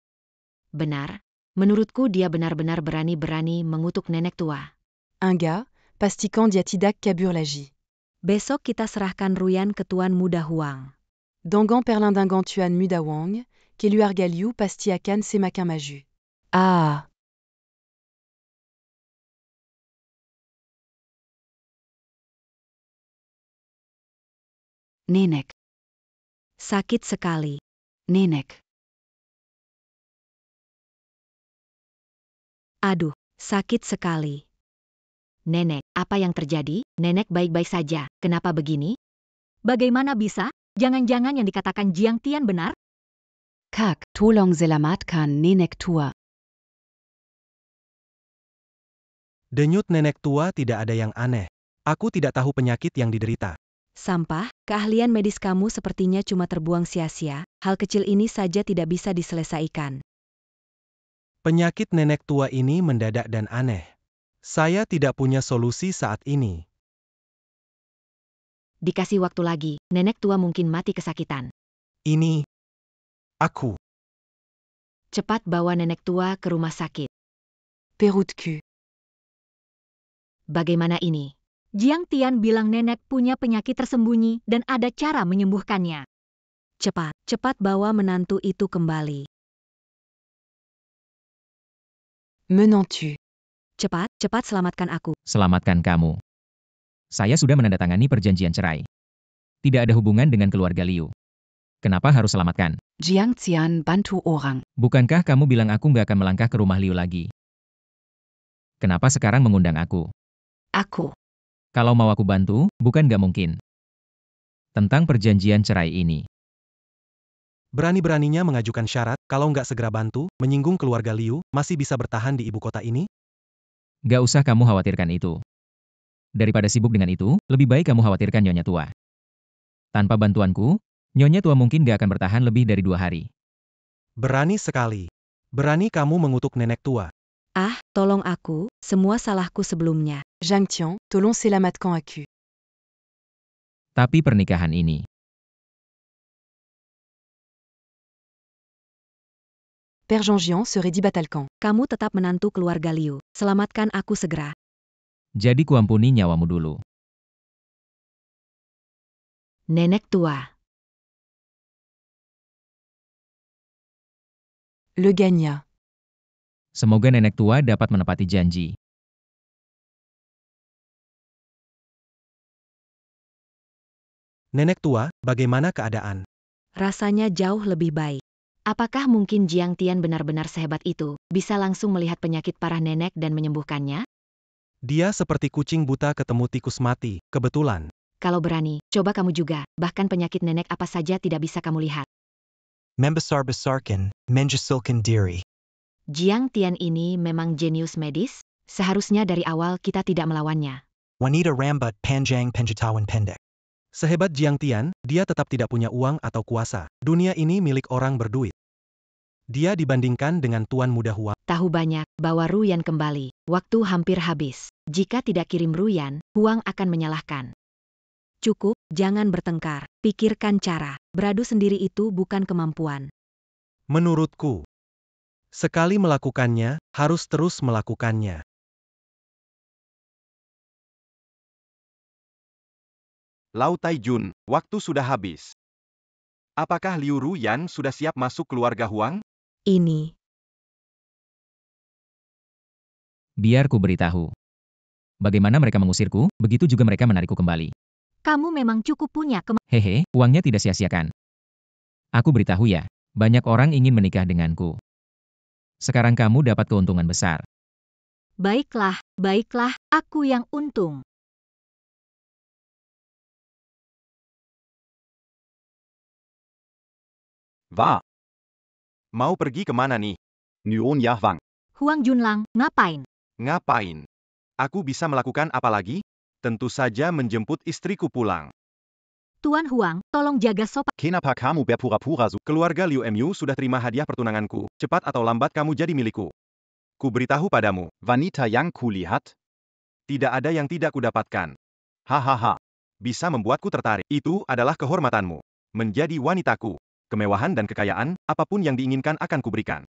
Benar, menurutku dia benar-benar berani-berani mengutuk nenek tua. Un gars, pastiquant Diatidak Kaburlagi. Besok kita serahkan Ruyan ke Tuan Muda Huang. Dangan Perlindingan Tuan Muda Wang, Keluarga Liu Pastiakan Semakin Maju. Ah. Nenek. Sakit sekali. Nenek. Aduh, sakit sekali. Nenek, apa yang terjadi? Nenek baik-baik saja. Kenapa begini? Bagaimana bisa? Jangan-jangan yang dikatakan Jiang Tian benar? Kak, tolong selamatkan nenek tua. Denyut nenek tua tidak ada yang aneh. Aku tidak tahu penyakit yang diderita. Sampah, keahlian medis kamu sepertinya cuma terbuang sia-sia. Hal kecil ini saja tidak bisa diselesaikan. Penyakit nenek tua ini mendadak dan aneh. Saya tidak punya solusi saat ini. Dikasih waktu lagi, nenek tua mungkin mati kesakitan. Ini aku. Cepat bawa nenek tua ke rumah sakit. Perut cul. Bagaimana ini? Jiang Tian bilang nenek punya penyakit tersembunyi dan ada cara menyembuhkannya. Cepat bawa menantu itu kembali. Menantu. Cepat selamatkan aku. Selamatkan kamu. Saya sudah menandatangani perjanjian cerai. Tidak ada hubungan dengan keluarga Liu. Kenapa harus selamatkan? Jiang Tian bantu orang. Bukankah kamu bilang aku nggak akan melangkah ke rumah Liu lagi? Kenapa sekarang mengundang aku? Aku. Kalau mau aku bantu, bukan nggak mungkin. Tentang perjanjian cerai ini. Berani-beraninya mengajukan syarat, kalau nggak segera bantu, menyinggung keluarga Liu, masih bisa bertahan di ibu kota ini? Nggak usah kamu khawatirkan itu. Daripada sibuk dengan itu, lebih baik kamu khawatirkan Nyonya Tua. Tanpa bantuanku, Nyonya Tua mungkin nggak akan bertahan lebih dari 2 hari. Berani sekali. Berani kamu mengutuk nenek tua. Ah, tolong aku, semua salahku sebelumnya. Zhang Tian, tolong selamatkan aku. Tapi pernikahan ini. Père Jean serait dit Batalcan. Kamu tetap menantu keluarga Liu. Selamatkan aku segera. Jadi kuampuni nyawamu dulu. Nenek tua. Le Gagna. Semoga nenek tua dapat menepati janji. Nenek tua, bagaimana keadaan? Rasanya jauh lebih baik. Apakah mungkin Jiang Tian benar-benar sehebat itu, bisa langsung melihat penyakit parah nenek dan menyembuhkannya? Dia seperti kucing buta ketemu tikus mati, kebetulan. Kalau berani, coba kamu juga, bahkan penyakit nenek apa saja tidak bisa kamu lihat. Membesar besarkan, menjesilkan diri. Jiang Tian ini memang jenius medis, seharusnya dari awal kita tidak melawannya. Wanita rambat panjang penjatawan pendek. Sehebat Jiang Tian, dia tetap tidak punya uang atau kuasa. Dunia ini milik orang berduit. Dia dibandingkan dengan Tuan Muda Huang. Tahu banyak, bawa Ruyan kembali. Waktu hampir habis. Jika tidak kirim Ruyan, Huang akan menyalahkan. Cukup, jangan bertengkar. Pikirkan cara. Beradu sendiri itu bukan kemampuan. Menurutku, sekali melakukannya, harus terus melakukannya. Lau Taijun, waktu sudah habis. Apakah Liu Ruyan sudah siap masuk keluarga Huang? Ini. Biar ku beritahu. Bagaimana mereka mengusirku, begitu juga mereka menarikku kembali. Kamu memang cukup punya Hehe, uangnya tidak sia-siakan. Aku beritahu ya, banyak orang ingin menikah denganku. Sekarang kamu dapat keuntungan besar. Baiklah, aku yang untung. Va. Mau pergi kemana nih? Nuon ya Wang. Huang Junlang, ngapain? Ngapain? Aku bisa melakukan apa lagi? Tentu saja menjemput istriku pulang. Tuan Huang, tolong jaga sopan. Kenapa kamu berpura-pura Keluarga Liu Mu sudah terima hadiah pertunanganku. Cepat atau lambat kamu jadi milikku. Ku beritahu padamu, wanita yang kulihat? tidak ada yang tidak kudapatkan. Hahaha. Bisa membuatku tertarik. Itu adalah kehormatanmu. Menjadi wanitaku. Kemewahan dan kekayaan, apapun yang diinginkan akan kuberikan.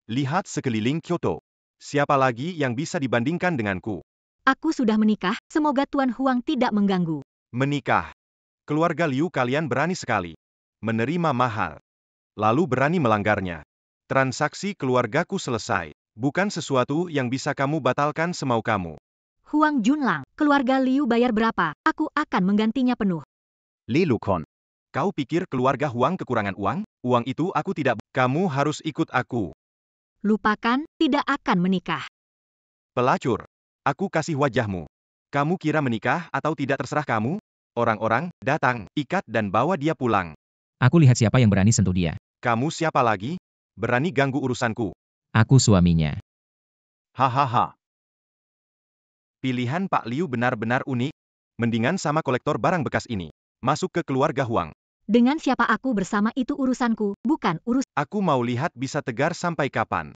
Lihat sekeliling Kyoto. Siapa lagi yang bisa dibandingkan denganku? Aku sudah menikah, semoga Tuan Huang tidak mengganggu. Menikah. Keluarga Liu kalian berani sekali. Menerima mahal. Lalu berani melanggarnya. Transaksi keluargaku selesai. Bukan sesuatu yang bisa kamu batalkan semau kamu. Huang Junlang, keluarga Liu bayar berapa? Aku akan menggantinya penuh. Lelukon. Kau pikir keluarga Huang kekurangan uang? Uang itu aku tidak. Kamu harus ikut aku. Lupakan, tidak akan menikah. Pelacur. Aku kasih wajahmu. Kamu kira menikah atau tidak terserah kamu? Orang-orang, datang, ikat dan bawa dia pulang. Aku lihat siapa yang berani sentuh dia. Kamu siapa lagi? Berani ganggu urusanku. Aku suaminya. Hahaha. Pilihan Pak Liu benar-benar unik. Mendingan sama kolektor barang bekas ini. Masuk ke keluarga Huang. Dengan siapa aku bersama itu urusanku, bukan urus. Aku mau lihat bisa tegar sampai kapan.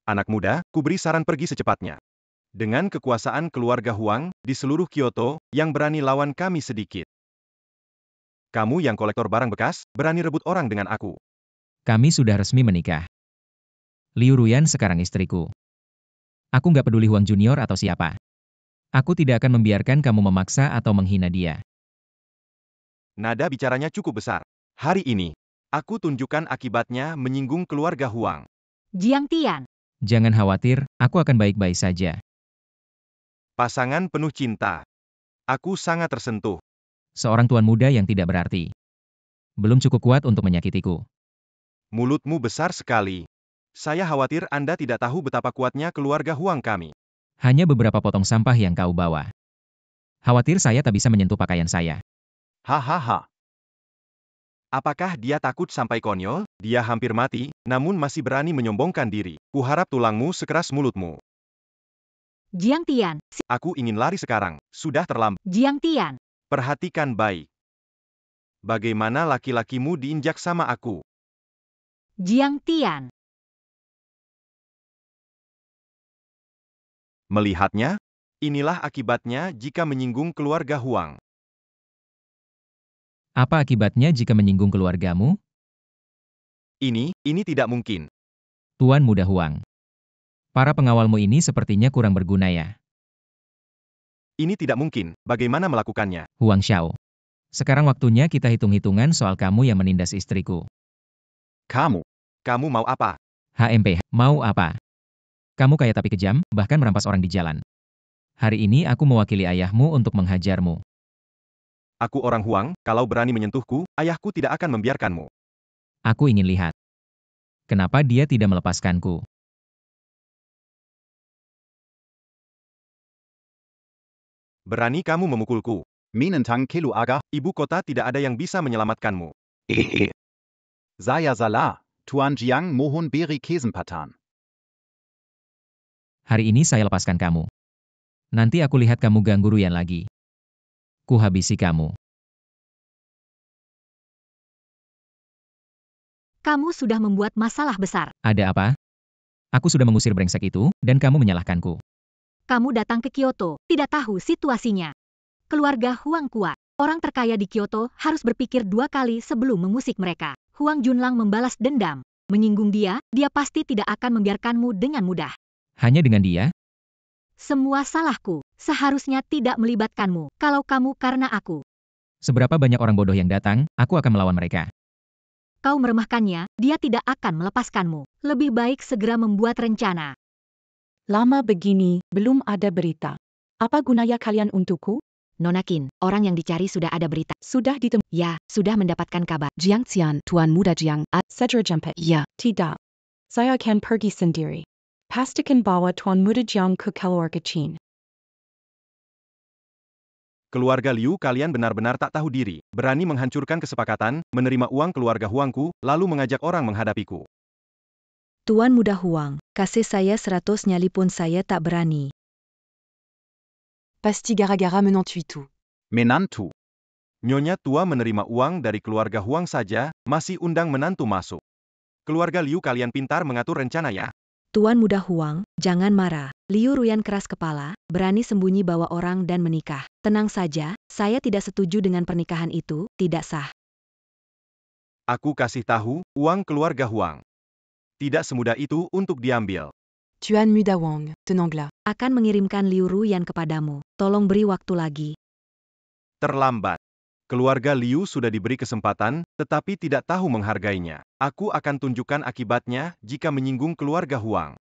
Anak muda, ku beri saran pergi secepatnya. Dengan kekuasaan keluarga Huang, di seluruh Kyoto, yang berani lawan kami sedikit. Kamu yang kolektor barang bekas, berani rebut orang dengan aku. Kami sudah resmi menikah. Liu Ruyan sekarang istriku. Aku nggak peduli Huang Junior atau siapa. Aku tidak akan membiarkan kamu memaksa atau menghina dia. Nada bicaranya cukup besar. Hari ini, aku tunjukkan akibatnya menyinggung keluarga Huang. Jiang Tian. Jangan khawatir, aku akan baik-baik saja. Pasangan penuh cinta. Aku sangat tersentuh. Seorang tuan muda yang tidak berarti. Belum cukup kuat untuk menyakitiku. Mulutmu besar sekali. Saya khawatir Anda tidak tahu betapa kuatnya keluarga Huang kami. Hanya beberapa potong sampah yang kau bawa. Khawatir saya tak bisa menyentuh pakaian saya. Hahaha. Apakah dia takut sampai konyol? Dia hampir mati, namun masih berani menyombongkan diri. Kuharap tulangmu sekeras mulutmu. Jiang Tian. Aku ingin lari sekarang. Sudah terlambat. Jiang Tian. Perhatikan baik. Bagaimana laki-lakimu diinjak sama aku? Jiang Tian. Melihatnya, inilah akibatnya jika menyinggung keluarga Huang. Apa akibatnya jika menyinggung keluargamu? Ini tidak mungkin. Tuan Muda Huang. Para pengawalmu ini sepertinya kurang berguna ya. Ini tidak mungkin, bagaimana melakukannya? Huang Xiao. Sekarang waktunya kita hitung-hitungan soal kamu yang menindas istriku. Kamu mau apa? HMP, mau apa? Kamu kaya tapi kejam, bahkan merampas orang di jalan. Hari ini aku mewakili ayahmu untuk menghajarmu. Aku orang Huang, kalau berani menyentuhku, ayahku tidak akan membiarkanmu. Aku ingin lihat. Kenapa dia tidak melepaskanku? Berani kamu memukulku. Minentang Kelu Aga, Ibu kota tidak ada yang bisa menyelamatkanmu. Saya salah, Tuan Jiang mohon beri kesempatan. Hari ini saya lepaskan kamu. Nanti aku lihat kamu ganggu Ruyan lagi. Ku habisi kamu. Kamu sudah membuat masalah besar. Ada apa? Aku sudah mengusir brengsek itu, dan kamu menyalahkanku. Kamu datang ke Kyoto, tidak tahu situasinya. Keluarga Huang kuat. Orang terkaya di Kyoto harus berpikir 2 kali sebelum mengusik mereka. Huang Junlang membalas dendam. Menyinggung dia pasti tidak akan membiarkanmu dengan mudah. Hanya dengan dia? Semua salahku. Seharusnya tidak melibatkanmu. Kalau kamu karena aku. Seberapa banyak orang bodoh yang datang, aku akan melawan mereka. Kau meremehkannya, dia tidak akan melepaskanmu. Lebih baik segera membuat rencana. Lama begini, belum ada berita. Apa gunanya kalian untukku? Nona Qin, orang yang dicari sudah ada berita. Sudah ditemukan. Ya, sudah mendapatkan kabar. Jiang Xian, Tuan Muda Jiang. Cedera jemput. Ya. Tidak. Saya akan pergi sendiri. Pastikan bawa Tuan Muda Jiang ke keluarga Qin. Keluarga Liu, kalian benar-benar tak tahu diri. Berani menghancurkan kesepakatan, menerima uang keluarga Huangku, lalu mengajak orang menghadapiku. Tuan Muda Huang, kasih saya 100 nyali pun saya tak berani. Pasti gara-gara menantu. Menantu. Nyonya tua menerima uang dari keluarga Huang saja, masih undang menantu masuk. Keluarga Liu, kalian pintar mengatur rencana ya. Tuan Muda Huang, jangan marah. Liu Ruyan keras kepala, berani sembunyi bawa orang dan menikah. Tenang saja, saya tidak setuju dengan pernikahan itu, tidak sah. Aku kasih tahu, uang keluarga Huang. Tidak semudah itu untuk diambil. Tuan Muda Wang, tenanglah. Akan mengirimkan Liu Ruyan kepadamu. Tolong beri waktu lagi. Terlambat. Keluarga Liu sudah diberi kesempatan, tetapi tidak tahu menghargainya. Aku akan tunjukkan akibatnya jika menyinggung keluarga Huang.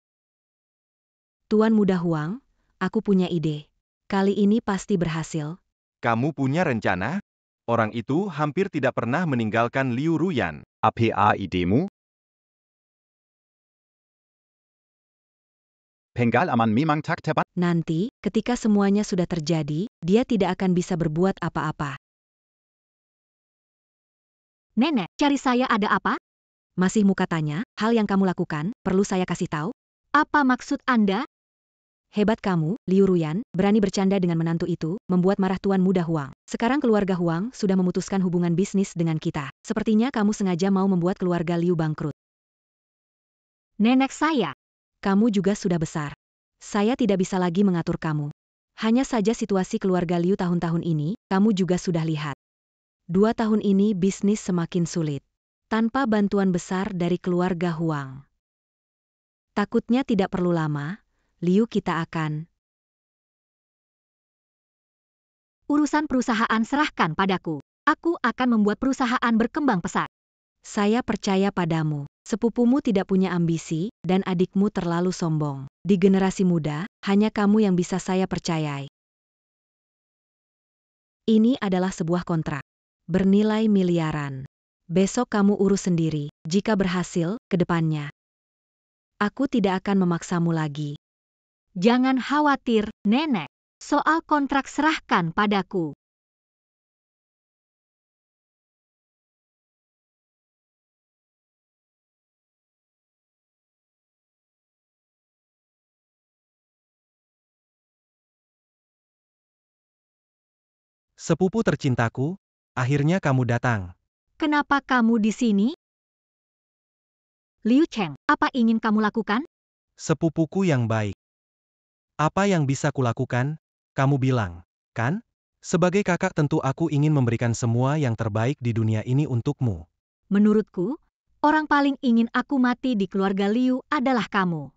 Tuan Muda Huang, aku punya ide. Kali ini pasti berhasil. Kamu punya rencana? Orang itu hampir tidak pernah meninggalkan Liu Ruyan. Apa idemu? Penggal aman memang tak tepat. Nanti, ketika semuanya sudah terjadi, dia tidak akan bisa berbuat apa-apa. Nenek, cari saya ada apa? Masih muka tanya, hal yang kamu lakukan, perlu saya kasih tahu? Apa maksud Anda? Hebat kamu, Liu Ruyan, berani bercanda dengan menantu itu, membuat marah Tuan Muda Huang. Sekarang keluarga Huang sudah memutuskan hubungan bisnis dengan kita. Sepertinya kamu sengaja mau membuat keluarga Liu bangkrut. Nenek saya. Kamu juga sudah besar. Saya tidak bisa lagi mengatur kamu. Hanya saja situasi keluarga Liu tahun-tahun ini, kamu juga sudah lihat. 2 tahun ini bisnis semakin sulit. Tanpa bantuan besar dari keluarga Huang. Takutnya tidak perlu lama, Liu kita akan. Urusan perusahaan serahkan padaku. Aku akan membuat perusahaan berkembang pesat. Saya percaya padamu. Sepupumu tidak punya ambisi, dan adikmu terlalu sombong. Di generasi muda, hanya kamu yang bisa saya percayai. Ini adalah sebuah kontrak. Bernilai miliaran. Besok kamu urus sendiri, jika berhasil, ke depannya. Aku tidak akan memaksamu lagi. Jangan khawatir, Nenek. Soal kontrak serahkan padaku. Sepupu tercintaku, akhirnya kamu datang. Kenapa kamu di sini? Liu Cheng, apa ingin kamu lakukan? Sepupuku yang baik. Apa yang bisa kulakukan? Kamu bilang, kan? Sebagai kakak tentu aku ingin memberikan semua yang terbaik di dunia ini untukmu. Menurutku, Orang paling ingin aku mati di keluarga Liu adalah kamu.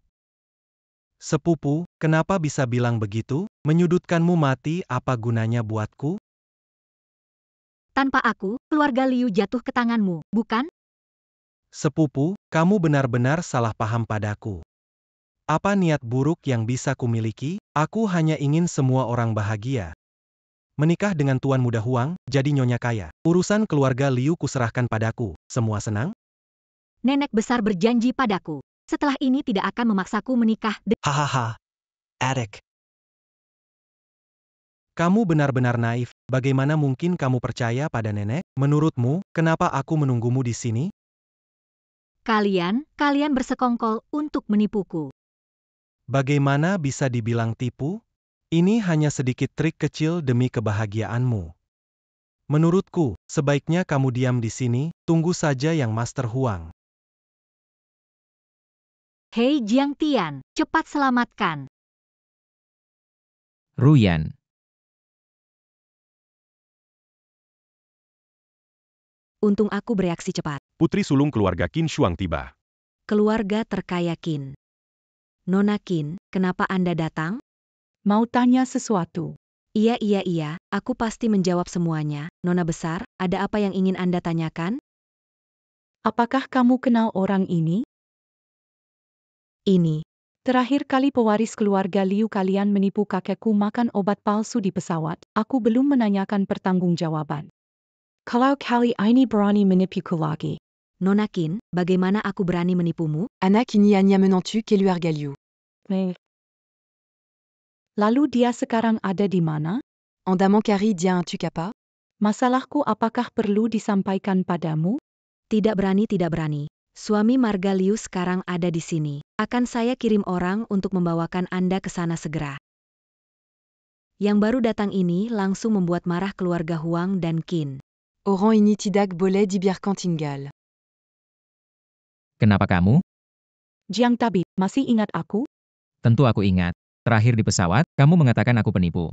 Sepupu, kenapa bisa bilang begitu? Menyudutkanmu mati apa gunanya buatku? Tanpa aku, keluarga Liu jatuh ke tanganmu, bukan? Sepupu, kamu benar-benar salah paham padaku. Apa niat buruk yang bisa kumiliki? Aku hanya ingin semua orang bahagia. Menikah dengan Tuan Muda Huang, jadi nyonya kaya. Urusan keluarga Liu kuserahkan padaku. Semua senang? Nenek besar berjanji padaku. Setelah ini tidak akan memaksaku menikah Hahaha. Adik. Kamu benar-benar naif. Bagaimana mungkin kamu percaya pada nenek? Menurutmu, kenapa aku menunggumu di sini? Kalian bersekongkol untuk menipuku. Bagaimana bisa dibilang tipu? Ini hanya sedikit trik kecil demi kebahagiaanmu. Menurutku, sebaiknya kamu diam di sini, tunggu saja yang Master Huang. Hei Jiang Tian, cepat selamatkan. Ruyan. Untung aku bereaksi cepat. Putri sulung keluarga Qin Shuang tiba. Keluarga terkaya Qin. Nona Qin, kenapa Anda datang? Mau tanya sesuatu? Iya, aku pasti menjawab semuanya. Nona besar, ada apa yang ingin Anda tanyakan? Apakah kamu kenal orang ini? Ini. Terakhir kali pewaris keluarga Liu kalian menipu kakekku makan obat palsu di pesawat, aku belum menanyakan pertanggungjawaban. Kalau kali ini berani menipuku lagi. Nona Qin, bagaimana aku berani menipumu? Anak ini hanya menantu keluarga Liu. Lalu dia sekarang ada di mana? Anda mengkari dia un apa? Masalahku apakah perlu disampaikan padamu? Tidak berani. Suami Marga Liu sekarang ada di sini. Akan saya kirim orang untuk membawakan Anda ke sana segera. Yang baru datang ini langsung membuat marah keluarga Huang dan Qin. Orang ini tidak boleh dibiarkan tinggal. Kenapa kamu? Jiang Tabib, masih ingat aku? Tentu aku ingat. Terakhir di pesawat, kamu mengatakan aku penipu.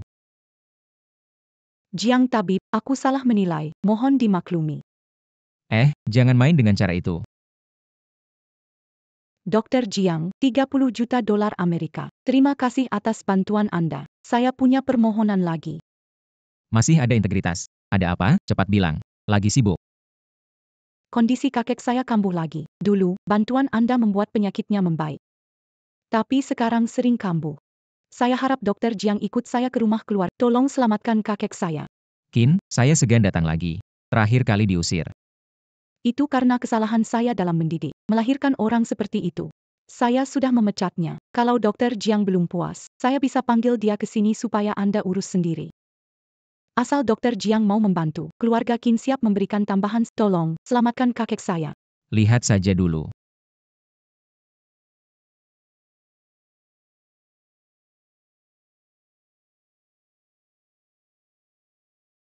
Jiang Tabib, aku salah menilai. Mohon dimaklumi. Jangan main dengan cara itu. Dr. Jiang, $30 juta Amerika. Terima kasih atas bantuan Anda. Saya punya permohonan lagi. Masih ada integritas. Ada apa? Cepat bilang. Lagi sibuk. Kondisi kakek saya kambuh lagi. Dulu, bantuan Anda membuat penyakitnya membaik. Tapi sekarang sering kambuh. Saya harap Dr. Jiang ikut saya ke rumah keluar. Tolong selamatkan kakek saya. Qin, saya segan datang lagi. Terakhir kali diusir. Itu karena kesalahan saya dalam mendidik, melahirkan orang seperti itu. Saya sudah memecatnya. Kalau Dr. Jiang belum puas, saya bisa panggil dia ke sini supaya Anda urus sendiri. Asal Dr. Jiang mau membantu, keluarga Qin siap memberikan tambahan. Tolong, selamatkan kakek saya. Lihat saja dulu.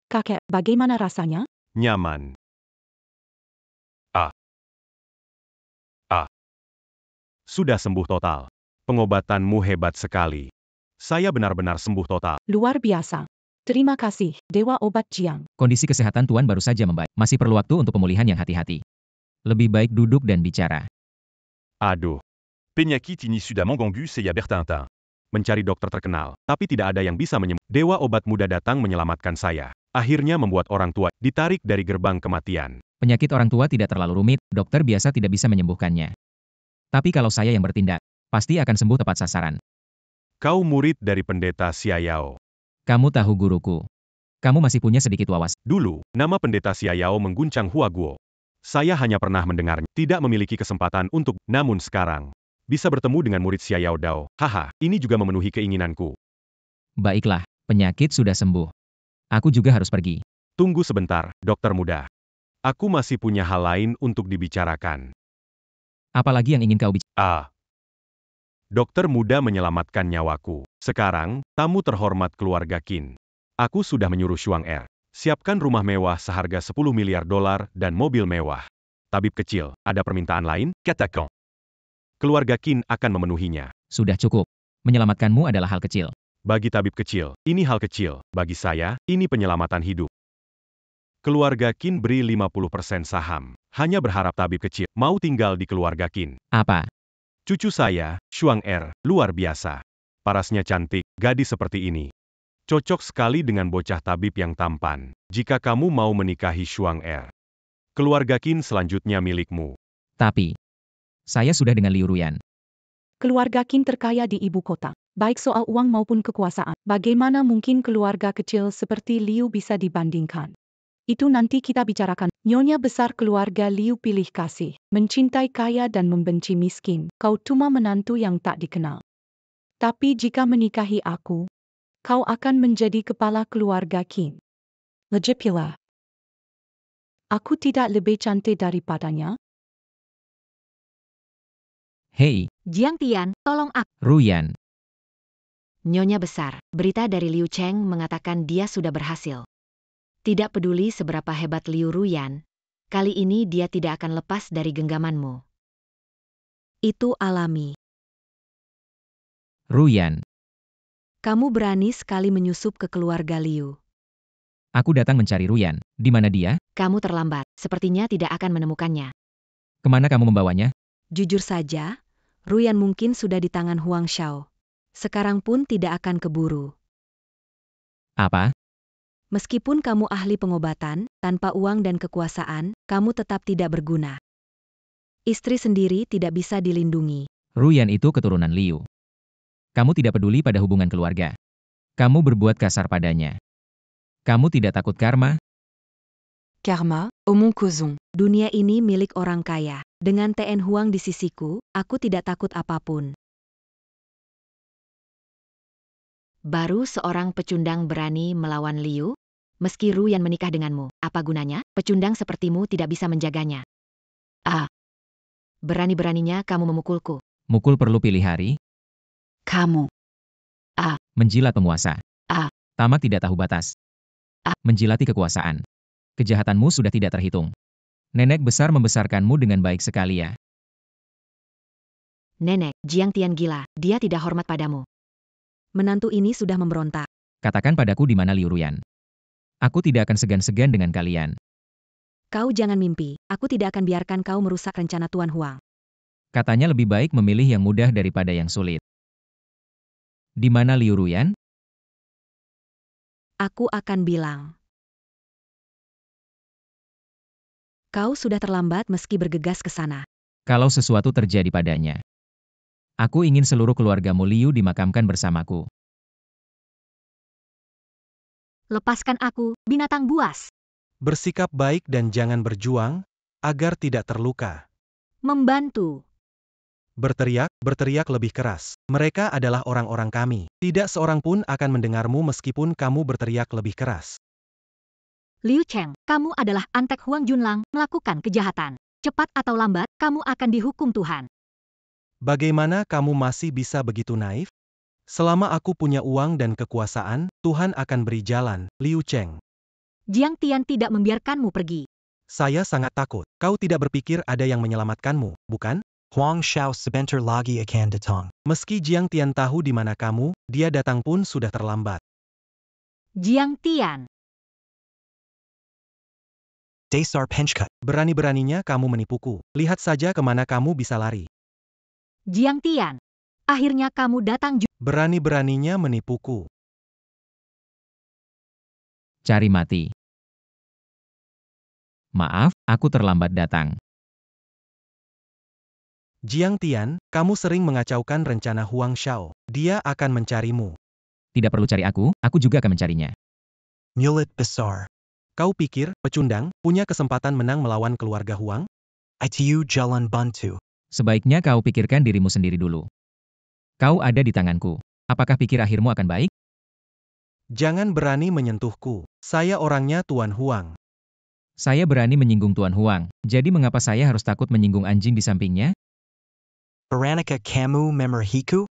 Kakek, bagaimana rasanya? Nyaman. Sudah sembuh total. Pengobatanmu hebat sekali. Saya benar-benar sembuh total. Luar biasa. Terima kasih, Dewa Obat Jiang. Kondisi kesehatan Tuan baru saja membaik. Masih perlu waktu untuk pemulihan yang hati-hati. Lebih baik duduk dan bicara. Aduh. Penyakit ini sudah mengganggu saya bertahun-tahun. Mencari dokter terkenal, tapi tidak ada yang bisa menyembuhkan. Dewa Obat Muda datang menyelamatkan saya. Akhirnya membuat orang tua ditarik dari gerbang kematian. Penyakit orang tua tidak terlalu rumit, dokter biasa tidak bisa menyembuhkannya. Tapi kalau saya yang bertindak, pasti akan sembuh tepat sasaran. Kau murid dari pendeta Xiaoyao. Kamu tahu guruku. Kamu masih punya sedikit wawasan. Dulu, nama pendeta Xiaoyao mengguncang Huaguo. Saya hanya pernah mendengarnya, tidak memiliki kesempatan untuk, namun sekarang, bisa bertemu dengan murid Xiaoyao Dao. Haha, ini juga memenuhi keinginanku. Baiklah, penyakit sudah sembuh. Aku juga harus pergi. Tunggu sebentar, dokter muda. Aku masih punya hal lain untuk dibicarakan. Apalagi yang ingin kau bicarakan? Dokter muda menyelamatkan nyawaku. Sekarang, tamu terhormat keluarga Qin. Aku sudah menyuruh Shuang Er. Siapkan rumah mewah seharga $10 miliar dan mobil mewah. Tabib kecil, ada permintaan lain? Katakan. Keluarga Qin akan memenuhinya. Sudah cukup. Menyelamatkanmu adalah hal kecil. Bagi tabib kecil, ini hal kecil. Bagi saya, ini penyelamatan hidup. Keluarga Qin beri 50% saham. Hanya berharap tabib kecil mau tinggal di keluarga Qin. Apa? Cucu saya, Shuang Er, luar biasa. Parasnya cantik, gadis seperti ini. Cocok sekali dengan bocah tabib yang tampan. Jika kamu mau menikahi Shuang Er, keluarga Qin selanjutnya milikmu. Tapi, saya sudah dengan Liu Ruyan. Keluarga Qin terkaya di ibu kota. Baik soal uang maupun kekuasaan. Bagaimana mungkin keluarga kecil seperti Liu bisa dibandingkan? Itu nanti kita bicarakan. Nyonya besar keluarga Liu pilih kasih, mencintai kaya dan membenci miskin. Kau cuma menantu yang tak dikenal. Tapi jika menikahi aku, kau akan menjadi kepala keluarga Qin. Lagi pula, aku tidak lebih cantik daripadanya. Hei, Jiang Tian, tolong aku. Ruyan. Nyonya besar, berita dari Liu Cheng mengatakan dia sudah berhasil. Tidak peduli seberapa hebat Liu Ruyan, kali ini dia tidak akan lepas dari genggamanmu. Itu alami. Ruyan, Kamu berani sekali menyusup ke keluarga Liu. aku datang mencari Ruyan. Di mana dia? Kamu terlambat, sepertinya tidak akan menemukannya. Kemana kamu membawanya? Jujur saja, Ruyan mungkin sudah di tangan Huang Shao. Sekarang pun tidak akan keburu. Apa? Meskipun kamu ahli pengobatan, tanpa uang dan kekuasaan, kamu tetap tidak berguna. Istri sendiri tidak bisa dilindungi. Ruyan itu keturunan Liu. Kamu tidak peduli pada hubungan keluarga. Kamu berbuat kasar padanya. Kamu tidak takut karma? Karma, Aumont Causons. Dunia ini milik orang kaya. Dengan TN Huang di sisiku, aku tidak takut apapun. Baru seorang pecundang berani melawan Liu? Meski Ruyan menikah denganmu, apa gunanya? Pecundang sepertimu tidak bisa menjaganya. Berani-beraninya kamu memukulku. Mukul perlu pilih hari? Kamu. Menjilat penguasa. Tamak tidak tahu batas. Menjilati kekuasaan. Kejahatanmu sudah tidak terhitung. Nenek besar membesarkanmu dengan baik sekali ya. Nenek, Jiang Tian gila, dia tidak hormat padamu. Menantu ini sudah memberontak. Katakan padaku di mana Liu Ruyan. Aku tidak akan segan-segan dengan kalian. Kau jangan mimpi, aku tidak akan biarkan kau merusak rencana Tuan Huang. Katanya lebih baik memilih yang mudah daripada yang sulit. Di mana Liu Ruyan? Aku akan bilang. Kau sudah terlambat meski bergegas ke sana. Kalau sesuatu terjadi padanya. Aku ingin seluruh keluargamu Liu dimakamkan bersamaku. Lepaskan aku, binatang buas. Bersikap baik dan jangan berjuang, agar tidak terluka. Membantu. Berteriak lebih keras. Mereka adalah orang-orang kami. Tidak seorang pun akan mendengarmu meskipun kamu berteriak lebih keras. Liu Cheng, kamu adalah antek Huang Junlang melakukan kejahatan. Cepat atau lambat, kamu akan dihukum Tuhan. Bagaimana kamu masih bisa begitu naif? Selama aku punya uang dan kekuasaan, Tuhan akan beri jalan, Liu Cheng. Jiang Tian tidak membiarkanmu pergi. Saya sangat takut. Kau tidak berpikir ada yang menyelamatkanmu, bukan? Huang Shao sebentar lagi akan datang. Meski Jiang Tian tahu di mana kamu, dia datang pun sudah terlambat. Jiang Tian. Dasar penchkut. Berani-beraninya kamu menipuku. Lihat saja kemana kamu bisa lari. Jiang Tian. Akhirnya kamu datang juga. Berani-beraninya menipuku. Cari mati. Maaf, aku terlambat datang. Jiang Tian, kamu sering mengacaukan rencana Huang Shao. Dia akan mencarimu. Tidak perlu cari aku juga akan mencarinya. Mulut besar. Kau pikir, pecundang, punya kesempatan menang melawan keluarga Huang? Itu jalan bantu. Sebaiknya kau pikirkan dirimu sendiri dulu. Kau ada di tanganku. Apakah pikir akhirmu akan baik? Jangan berani menyentuhku. Saya orangnya Tuan Huang. Saya berani menyinggung Tuan Huang. Jadi mengapa saya harus takut menyinggung anjing di sampingnya? Beranika kamu memarahiku?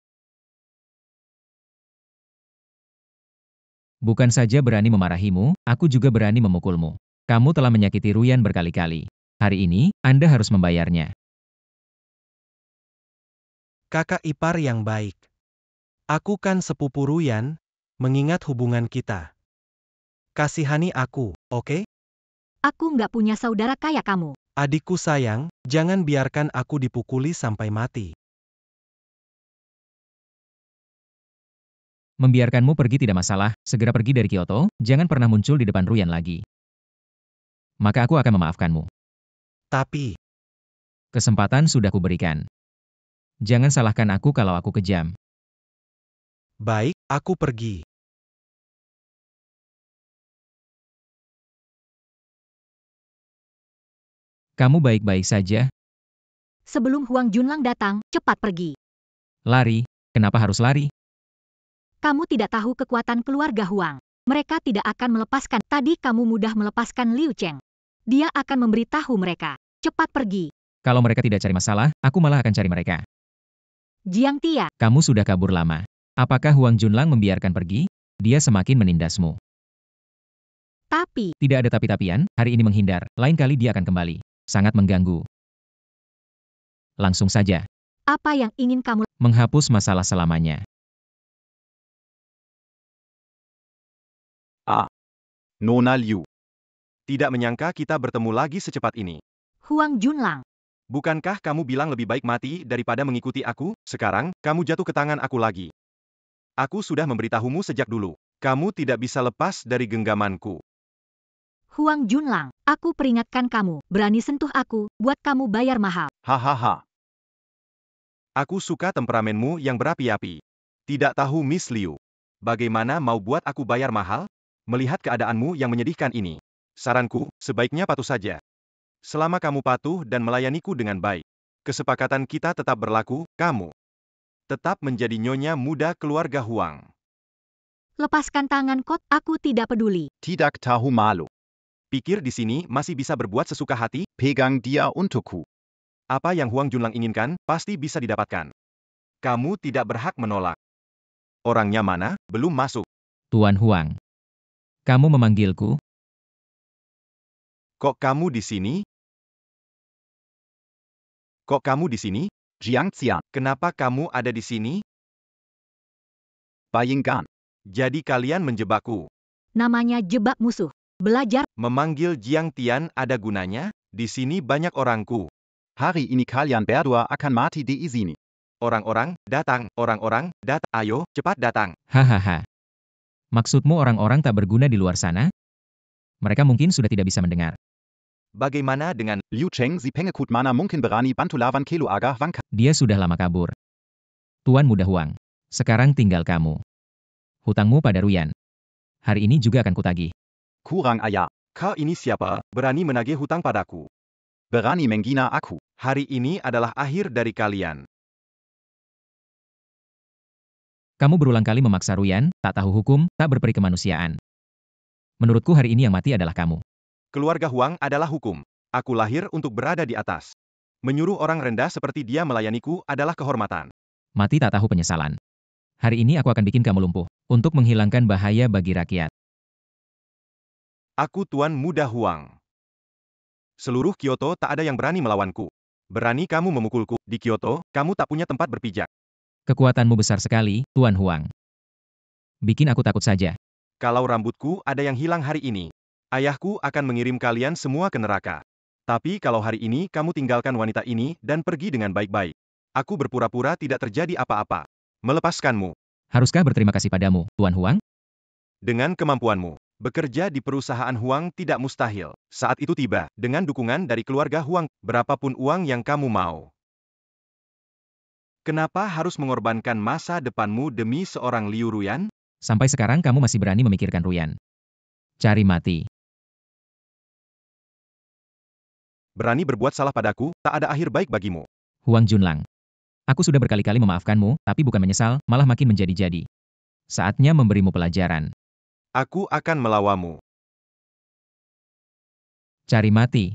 Bukan saja berani memarahimu, aku juga berani memukulmu. Kamu telah menyakiti Ruyan berkali-kali. Hari ini, Anda harus membayarnya. Kakak ipar yang baik. Aku kan sepupu Ruyan, mengingat hubungan kita. Kasihani aku, oke? Aku nggak punya saudara kayak kamu. Adikku sayang, jangan biarkan aku dipukuli sampai mati. Membiarkanmu pergi tidak masalah, segera pergi dari Kyoto, jangan pernah muncul di depan Ruyan lagi. Maka aku akan memaafkanmu. Tapi, Kesempatan sudah kuberikan. Jangan salahkan aku kalau aku kejam. baik, aku pergi. Kamu baik-baik saja? Sebelum Huang Junlang datang, cepat pergi. Lari? Kenapa harus lari? Kamu tidak tahu kekuatan keluarga Huang. Mereka tidak akan melepaskan. Tadi kamu mudah melepaskan Liu Cheng. Dia akan memberitahu mereka. Cepat pergi. Kalau mereka tidak cari masalah, aku malah akan cari mereka. Jiang Tia, Kamu sudah kabur lama. Apakah Huang Junlang membiarkan pergi? Dia semakin menindasmu. tapi Tidak ada tapi-tapian, hari ini menghindar, lain kali dia akan kembali. Sangat mengganggu. Langsung saja. apa yang ingin kamu Menghapus masalah selamanya. Nona Liu. Tidak menyangka kita bertemu lagi secepat ini. Huang Junlang? Bukankah kamu bilang lebih baik mati daripada mengikuti aku? Sekarang, kamu jatuh ke tangan aku lagi. Aku sudah memberitahumu sejak dulu. Kamu tidak bisa lepas dari genggamanku. Huang Junlang, aku peringatkan kamu, berani sentuh aku, buat kamu bayar mahal. Hahaha. Aku suka temperamenmu yang berapi-api. Tidak tahu Miss Liu. Bagaimana mau buat aku bayar mahal? Melihat keadaanmu yang menyedihkan ini. Saranku, sebaiknya patuh saja. Selama kamu patuh dan melayaniku dengan baik, kesepakatan kita tetap berlaku, kamu tetap menjadi nyonya muda keluarga Huang. Lepaskan tangan kot, aku tidak peduli. Tidak tahu malu. Pikir di sini masih bisa berbuat sesuka hati? Pegang dia untukku. Apa yang Huang Junlang inginkan, pasti bisa didapatkan. Kamu tidak berhak menolak. Orangnya mana? Belum masuk. Tuan Huang. Kamu memanggilku? Kok kamu di sini? Kok kamu di sini? Jiang Xian. Kenapa kamu ada di sini? Bayinggan. Jadi kalian menjebakku. Namanya jebak musuh. Belajar. Memanggil Jiang Tian ada gunanya? Di sini banyak orangku. Hari ini kalian berdua akan mati di sini. Orang-orang, datang. Orang-orang, datang. Ayo, cepat datang. Hahaha. Maksudmu orang-orang tak berguna di luar sana? Mereka mungkin sudah tidak bisa mendengar. Bagaimana dengan Liu Cheng si pengekut mana mungkin berani bantu lawan Kelo Agah Wangka. Dia sudah lama kabur. Tuan Muda Huang. Sekarang tinggal kamu. Hutangmu pada Ruyan. Hari ini juga akan kutagih. Kurang aja. kau ini siapa? Berani menagih hutang padaku. Berani menghina aku. Hari ini adalah akhir dari kalian. Kamu berulang kali memaksa Ruyan, tak tahu hukum, tak berperi kemanusiaan. Menurutku hari ini yang mati adalah kamu. Keluarga Huang adalah hukum. Aku lahir untuk berada di atas. Menyuruh orang rendah seperti dia melayaniku adalah kehormatan. Mati tak tahu penyesalan. Hari ini aku akan bikin kamu lumpuh, untuk menghilangkan bahaya bagi rakyat. Aku Tuan Muda Huang. Seluruh Kyoto tak ada yang berani melawanku. Berani kamu memukulku. Di Kyoto, kamu tak punya tempat berpijak. Kekuatanmu besar sekali, Tuan Huang. Bikin aku takut saja. Kalau rambutku ada yang hilang hari ini, ayahku akan mengirim kalian semua ke neraka. Tapi kalau hari ini kamu tinggalkan wanita ini dan pergi dengan baik-baik, aku berpura-pura tidak terjadi apa-apa. Melepaskanmu. Haruskah berterima kasih padamu, Tuan Huang? Dengan kemampuanmu, bekerja di perusahaan Huang tidak mustahil. Saat itu tiba, dengan dukungan dari keluarga Huang, berapapun uang yang kamu mau. Kenapa harus mengorbankan masa depanmu demi seorang Liu Ruyan? Sampai sekarang kamu masih berani memikirkan Ruyan. Cari mati. Berani berbuat salah padaku, tak ada akhir baik bagimu. Huang Junlang. Aku sudah berkali-kali memaafkanmu, tapi bukan menyesal, malah makin menjadi-jadi. Saatnya memberimu pelajaran. Aku akan melawamu. Cari mati.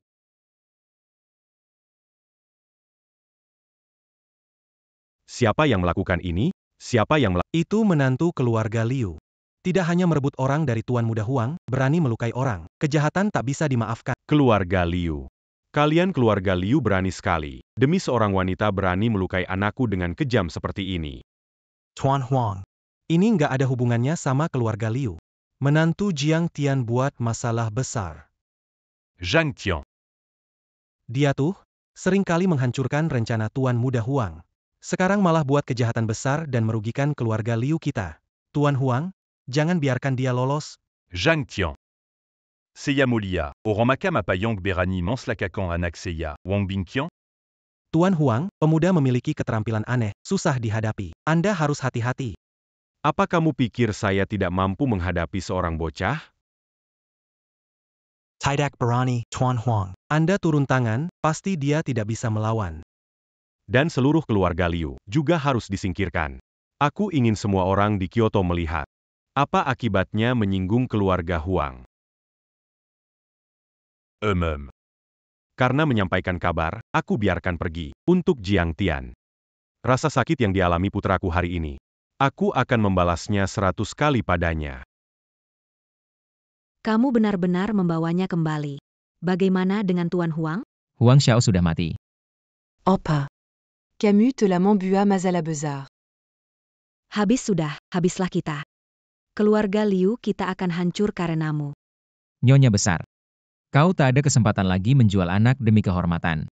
Siapa yang melakukan ini? Siapa yang melakukan? Itu menantu keluarga Liu. Tidak hanya merebut orang dari Tuan Muda Huang, berani melukai orang. Kejahatan tak bisa dimaafkan. Keluarga Liu. Kalian keluarga Liu berani sekali. Demi seorang wanita berani melukai anakku dengan kejam seperti ini. Tuan Huang. Ini nggak ada hubungannya sama keluarga Liu. Menantu Jiang Tian buat masalah besar. Zhang Tian. Dia tuh, seringkali menghancurkan rencana Tuan Muda Huang. Sekarang malah buat kejahatan besar dan merugikan keluarga Liu kita. Tuan Huang, jangan biarkan dia lolos. Zhang Tian. Seiya Molia, Oramakam Apayang Berani Manslakakan Anak Seiya, Wang Bingqian. Tuan Huang, pemuda memiliki keterampilan aneh, susah dihadapi. Anda harus hati-hati. Apa kamu pikir saya tidak mampu menghadapi seorang bocah? Tidak berani, Tuan Huang. Anda turun tangan, pasti dia tidak bisa melawan. Dan seluruh keluarga Liu juga harus disingkirkan. Aku ingin semua orang di Kyoto melihat. Apa akibatnya menyinggung keluarga Huang? Karena menyampaikan kabar, aku biarkan pergi. Untuk Jiang Tian. Rasa sakit yang dialami putraku hari ini. Aku akan membalasnya 100 kali padanya. Kamu benar-benar membawanya kembali. Bagaimana dengan Tuan Huang? Huang Xiao sudah mati. Opa. Camus te la Mambua Mazala Bezar. Habislah kita. Keluarga Liu kita akan hancur karenamu. Nyonya besar. Kau tak ada kesempatan lagi menjual anak demi kehormatan.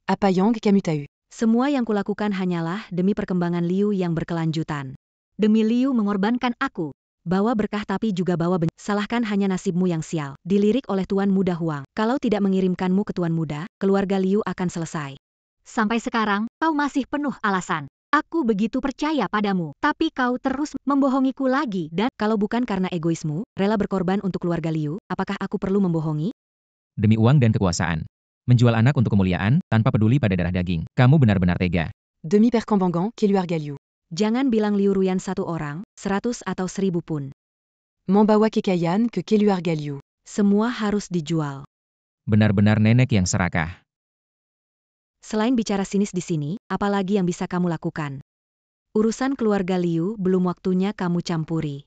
Apayang Camus Tau. Semua yang kulakukan hanyalah demi perkembangan Liu yang berkelanjutan. Demi Liu mengorbankan aku. Bawa berkah tapi juga bawa bencana. Salahkan hanya nasibmu yang sial. Dilirik oleh Tuan Muda Huang. Kalau tidak mengirimkanmu ke Tuan Muda, keluarga Liu akan selesai. Sampai sekarang, kau masih penuh alasan. Aku begitu percaya padamu, tapi kau terus membohongiku lagi dan kalau bukan karena egoismu, rela berkorban untuk keluarga Liu, apakah aku perlu membohongi? Demi uang dan kekuasaan. Menjual anak untuk kemuliaan, tanpa peduli pada darah daging. Kamu benar-benar tega. Demi Perkambangan, Keluarga Liu. Jangan bilang Liu Ruyan 1 orang, 100 atau 1000 pun. Membawa kekayaan ke Keluarga Liu. Semua harus dijual. Benar-benar nenek yang serakah. Selain bicara sinis di sini, apalagi yang bisa kamu lakukan? Urusan keluarga Liu belum waktunya kamu campuri.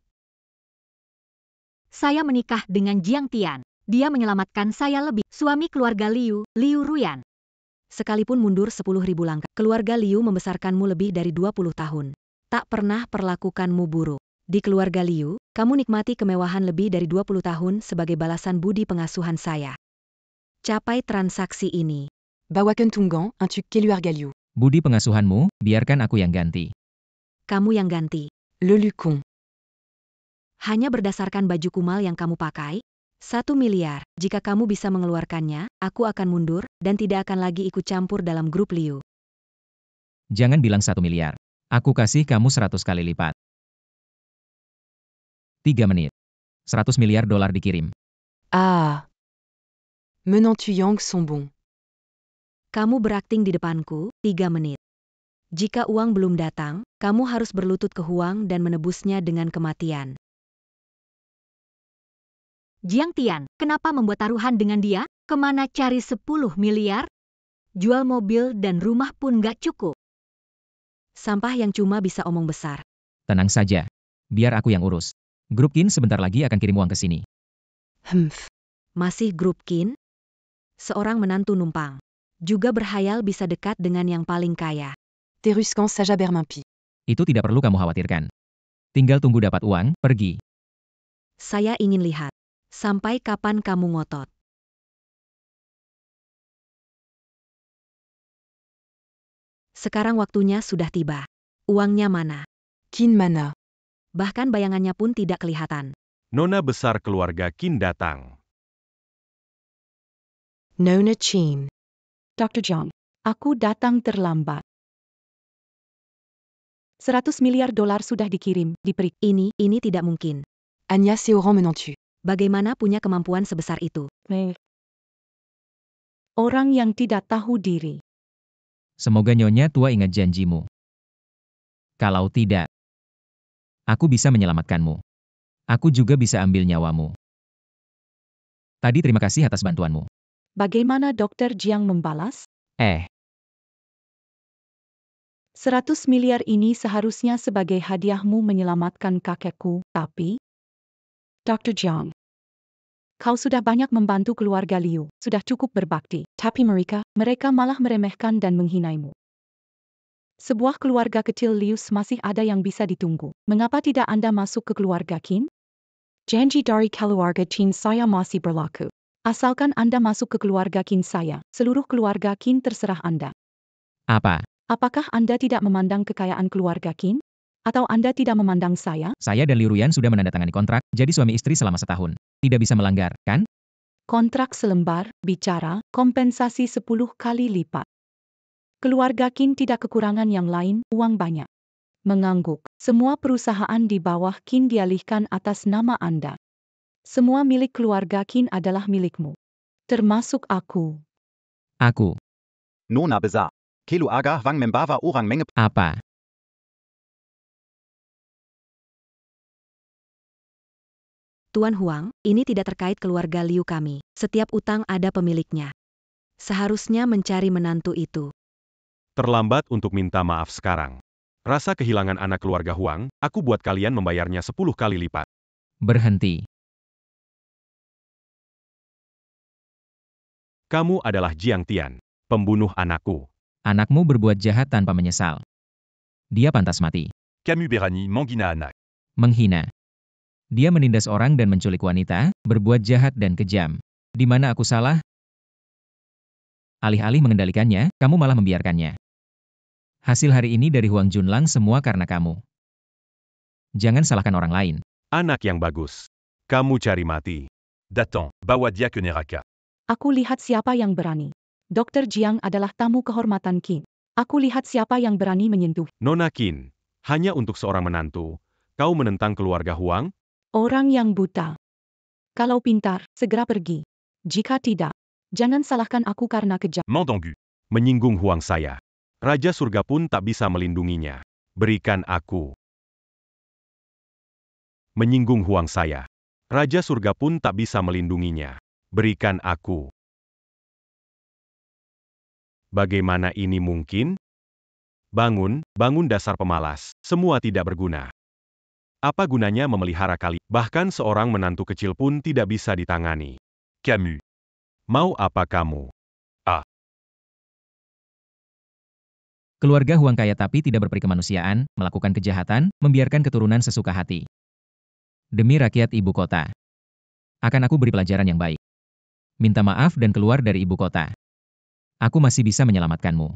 Saya menikah dengan Jiang Tian. Dia menyelamatkan saya lebih. Suami keluarga Liu, Liu Ruyan. Sekalipun mundur 10.000 langkah, keluarga Liu membesarkanmu lebih dari 20 tahun. Tak pernah perlakukanmu buruk. Di keluarga Liu, kamu nikmati kemewahan lebih dari 20 tahun sebagai balasan budi pengasuhan saya. Capai transaksi ini. Bawakan Tunggang, untuk Keluarga Liu. Budi pengasuhanmu, biarkan aku yang ganti. Kamu yang ganti. Le Lucon. Hanya berdasarkan baju kumal yang kamu pakai? 1 miliar, jika kamu bisa mengeluarkannya, aku akan mundur, dan tidak akan lagi ikut campur dalam grup Liu. Jangan bilang 1 miliar. Aku kasih kamu 100 kali lipat. 3 menit. 100 miliar dolar dikirim. Ah. Menantu Yang sont bons. Kamu berakting di depanku, 3 menit. Jika uang belum datang, kamu harus berlutut ke Huang dan menebusnya dengan kematian. Jiang Tian, kenapa membuat taruhan dengan dia? Kemana cari 10 miliar? Jual mobil dan rumah pun gak cukup. Sampah yang cuma bisa omong besar. Tenang saja. Biar aku yang urus. Grup Qin sebentar lagi akan kirim uang ke sini. Masih grup Qin? Seorang menantu numpang. Juga berhayal bisa dekat dengan yang paling kaya. Teruskan saja bermimpi. Itu tidak perlu kamu khawatirkan. Tinggal tunggu dapat uang, pergi. Saya ingin lihat. Sampai kapan kamu ngotot? Sekarang waktunya sudah tiba. Uangnya mana? Qin mana? Bahkan bayangannya pun tidak kelihatan. Nona besar keluarga Qin datang. Nona Qin. Dr. Jiang, aku datang terlambat. 100 miliar dolar sudah dikirim, diperi. Ini tidak mungkin. Anya seorang menantu. Bagaimana punya kemampuan sebesar itu? Orang yang tidak tahu diri. Semoga Nyonya tua ingat janjimu. Kalau tidak, aku bisa menyelamatkanmu. Aku juga bisa ambil nyawamu. Tadi terima kasih atas bantuanmu. Bagaimana Dr. Jiang membalas? 100 miliar ini seharusnya sebagai hadiahmu menyelamatkan kakekku, tapi... Dr. Jiang, kau sudah banyak membantu keluarga Liu, sudah cukup berbakti, tapi mereka malah meremehkan dan menghinaimu. Sebuah keluarga kecil Liu masih ada yang bisa ditunggu. Mengapa tidak Anda masuk ke keluarga Qin? Janji dari keluarga Qin saya masih berlaku. Asalkan Anda masuk ke keluarga Qin saya, seluruh keluarga Qin terserah Anda. Apa? Apakah Anda tidak memandang kekayaan keluarga Qin? Atau Anda tidak memandang saya? Saya dan Liu Ruyan sudah menandatangani kontrak, jadi suami istri selama setahun. Tidak bisa melanggar, kan? Kontrak selembar, bicara, kompensasi 10 kali lipat. Keluarga Qin tidak kekurangan yang lain, uang banyak. Mengangguk, semua perusahaan di bawah Qin dialihkan atas nama Anda. Semua milik keluarga Qin adalah milikmu. Termasuk aku. Aku. Nona besar. Kelu aga wang membawa orang menge. Apa? Tuan Huang, ini tidak terkait keluarga Liu kami. Setiap utang ada pemiliknya. Seharusnya mencari menantu itu. Terlambat untuk minta maaf sekarang. Rasa kehilangan anak keluarga Huang, aku buat kalian membayarnya 10 kali lipat. Berhenti. Kamu adalah Jiang Tian, pembunuh anakku. Anakmu berbuat jahat tanpa menyesal. Dia pantas mati. Camus Berani menghina anak. Menghina. Dia menindas orang dan menculik wanita, berbuat jahat dan kejam. Di mana aku salah? Alih-alih mengendalikannya, kamu malah membiarkannya. Hasil hari ini dari Huang Junlang semua karena kamu. Jangan salahkan orang lain. Anak yang bagus. Kamu cari mati. Datang, bawa dia ke neraka. Aku lihat siapa yang berani. Dr. Jiang adalah tamu kehormatan Qin. Aku lihat siapa yang berani menyentuh. Nona Qin, hanya untuk seorang menantu, kau menentang keluarga Huang? Orang yang buta. Kalau pintar, segera pergi. Jika tidak, jangan salahkan aku karena kejam. Mendengu. Menyinggung Huang saya. Raja surga pun tak bisa melindunginya. Berikan aku. Menyinggung Huang saya. Raja surga pun tak bisa melindunginya. Berikan aku. Bagaimana ini mungkin? Bangun, bangun dasar pemalas. Semua tidak berguna. Apa gunanya memelihara kalian? Bahkan seorang menantu kecil pun tidak bisa ditangani. Camus. Mau apa kamu? Keluarga Huang kaya tapi tidak berperi kemanusiaan, melakukan kejahatan, membiarkan keturunan sesuka hati. Demi rakyat ibu kota. Akan aku beri pelajaran yang baik. Minta maaf dan keluar dari ibu kota. Aku masih bisa menyelamatkanmu.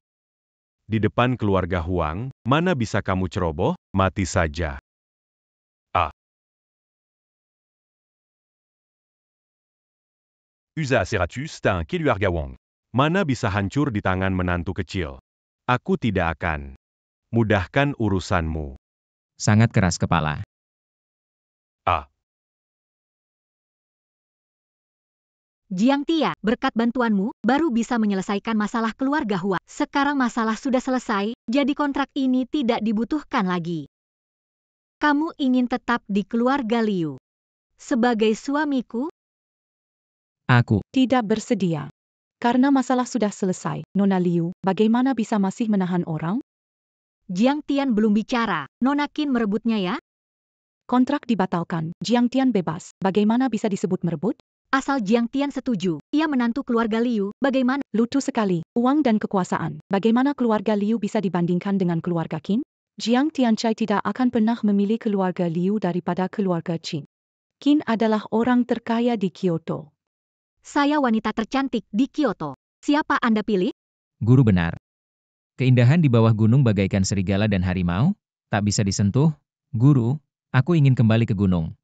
Di depan keluarga Huang, mana bisa kamu ceroboh? Mati saja. Usa Seratus Tain Keluarga Wang. Mana bisa hancur di tangan menantu kecil? Aku tidak akan mudahkan urusanmu. Sangat keras kepala. Jiang Tia, berkat bantuanmu, baru bisa menyelesaikan masalah keluarga Hua. Sekarang masalah sudah selesai, jadi kontrak ini tidak dibutuhkan lagi. Kamu ingin tetap di keluarga Liu. Sebagai suamiku, Aku tidak bersedia. Karena masalah sudah selesai, Nona Liu, bagaimana bisa masih menahan orang? Jiang Tian belum bicara, Nona Qin merebutnya ya? Kontrak dibatalkan, Jiang Tian bebas. Bagaimana bisa disebut merebut? Asal Jiang Tian setuju, ia menantu keluarga Liu, bagaimana? Lucu sekali, uang dan kekuasaan. Bagaimana keluarga Liu bisa dibandingkan dengan keluarga Qin? Jiang Tianchai tidak akan pernah memilih keluarga Liu daripada keluarga Qin. Qin adalah orang terkaya di Kyoto. Saya wanita tercantik di Kyoto. Siapa Anda pilih? Guru benar. Keindahan di bawah gunung bagaikan serigala dan harimau, tak bisa disentuh. Guru, aku ingin kembali ke gunung.